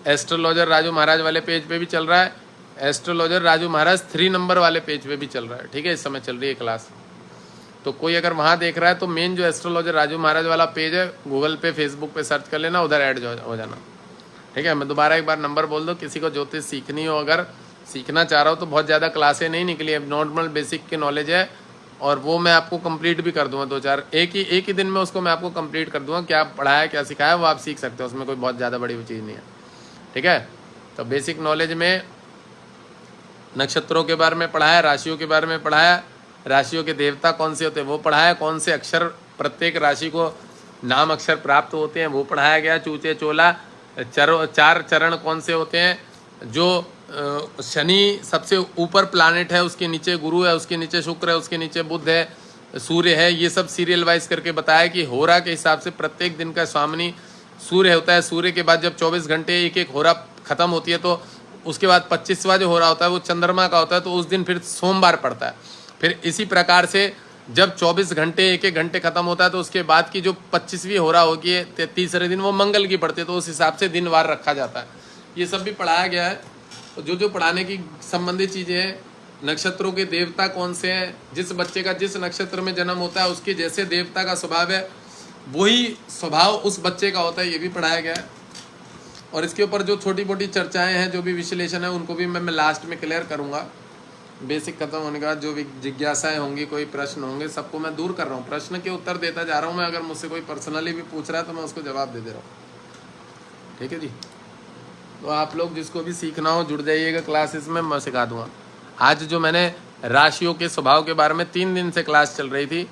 एस्ट्रोलॉजर राजू महाराज वाले पेज पे भी चल रहा है, एस्ट्रोलॉजर राजू महाराज 3 नंबर वाले पेज पे भी चल रहा है, ठीक है। इस समय चल रही है क्लास, तो कोई अगर वहाँ देख रहा है तो मेन जो एस्ट्रोलॉजर राजू महाराज वाला पेज है, गूगल पे फेसबुक पे सर्च कर लेना, उधर ऐड हो जाना, ठीक है। मैं दोबारा एक बार नंबर बोल दो, किसी को ज्योतिष सीखनी हो, अगर सीखना चाह रहा हो तो बहुत ज़्यादा क्लासें नहीं निकली है, नॉर्मल बेसिक की नॉलेज है, और वो मैं आपको कंप्लीट भी कर दूंगा 2-4, एक ही दिन में उसको मैं आपको कंप्लीट कर दूंगा। क्या पढ़ाया क्या सिखाया वो आप सीख सकते हो, उसमें कोई बहुत ज़्यादा बड़ी चीज़ नहीं है, ठीक है। तो बेसिक नॉलेज में नक्षत्रों के बारे में पढ़ाया, राशियों के बारे में पढ़ाया, राशियों के देवता कौन से होते हैं वो पढ़ाया, कौन से अक्षर प्रत्येक राशि को नाम अक्षर प्राप्त होते हैं वो पढ़ाया गया, चूचे चोला 4 चरण कौन से होते हैं, जो शनि सबसे ऊपर प्लानेट है, उसके नीचे गुरु है, उसके नीचे शुक्र है, उसके नीचे बुध है, सूर्य है, ये सब सीरियल वाइज करके बताया कि होरा के हिसाब से प्रत्येक दिन का स्वामिनी सूर्य होता है। सूर्य के बाद जब 24 घंटे एक होरा खत्म होती है तो उसके बाद 25वां जो होरा होता है वो चंद्रमा का होता है, तो उस दिन फिर सोमवार पड़ता है। फिर इसी प्रकार से जब 24 घंटे एक घंटे खत्म होता है तो उसके बाद की जो 25वीं होरा होगी है, तीसरे दिन वो मंगल की पड़ती है, तो उस हिसाब से दिन वार रखा जाता है। ये सब भी पढ़ाया गया है। तो जो पढ़ाने की संबंधित चीज़ें हैं, नक्षत्रों के देवता कौन से हैं, जिस बच्चे का जिस नक्षत्र में जन्म होता है उसके जैसे देवता का स्वभाव है वही स्वभाव उस बच्चे का होता है, ये भी पढ़ाया गया है। और इसके ऊपर जो छोटी मोटी चर्चाएं हैं, जो भी विश्लेषण है, उनको भी मैं लास्ट में क्लियर करूंगा। बेसिक खत्म होने के बाद जो भी जिज्ञासाएं होंगी, कोई प्रश्न होंगे, सबको मैं दूर कर रहा हूँ, प्रश्न के उत्तर देता जा रहा हूँ मैं। अगर मुझसे कोई पर्सनली भी पूछ रहा है तो मैं उसको जवाब दे दे रहा हूँ, ठीक है जी। तो आप लोग जिसको भी सीखना हो जुड़ जाइएगा क्लासेस में, मैं सिखा दूंगा। आज जो मैंने राशियों के स्वभाव के बारे में 3 दिन से क्लास चल रही थी,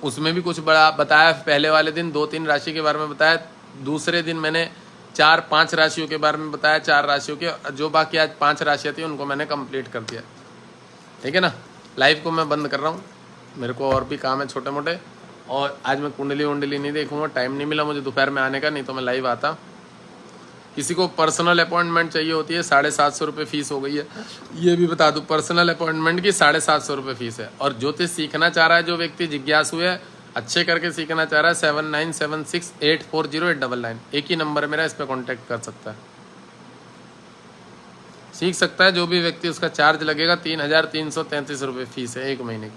उसमें भी कुछ बड़ा बताया। पहले वाले दिन 2-3 राशि के बारे में बताया, दूसरे दिन मैंने 4-5 राशियों के बारे में बताया, 4 राशियों के, जो बाकी आज 5 राशियाँ थी उनको मैंने कंप्लीट कर दिया, ठीक है ना। लाइव को मैं बंद कर रहा हूँ, मेरे को और भी काम है छोटे मोटे, और आज मैं कुंडली वुंडली नहीं देखूंगा, टाइम नहीं मिला मुझे दोपहर में आने का, नहीं तो मैं लाइव आता। किसी को पर्सनल अपॉइंटमेंट चाहिए होती है, 750 रुपये फीस हो गई है, ये भी बता दूं, पर्सनल अपॉइंटमेंट की 750 रुपये फीस है। और ज्योतिष सीखना चाह रहा है जो व्यक्ति जिज्ञासु है, अच्छे करके सीखना चाह रहा है, 7976840899, एक ही नंबर मेरा, इस पर कॉन्टैक्ट कर सकता है, सीख सकता है जो भी व्यक्ति। उसका चार्ज लगेगा 3333 रुपये फीस है 1 महीने की।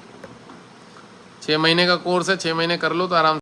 6 महीने का कोर्स है, 6 महीने कर लो तो आराम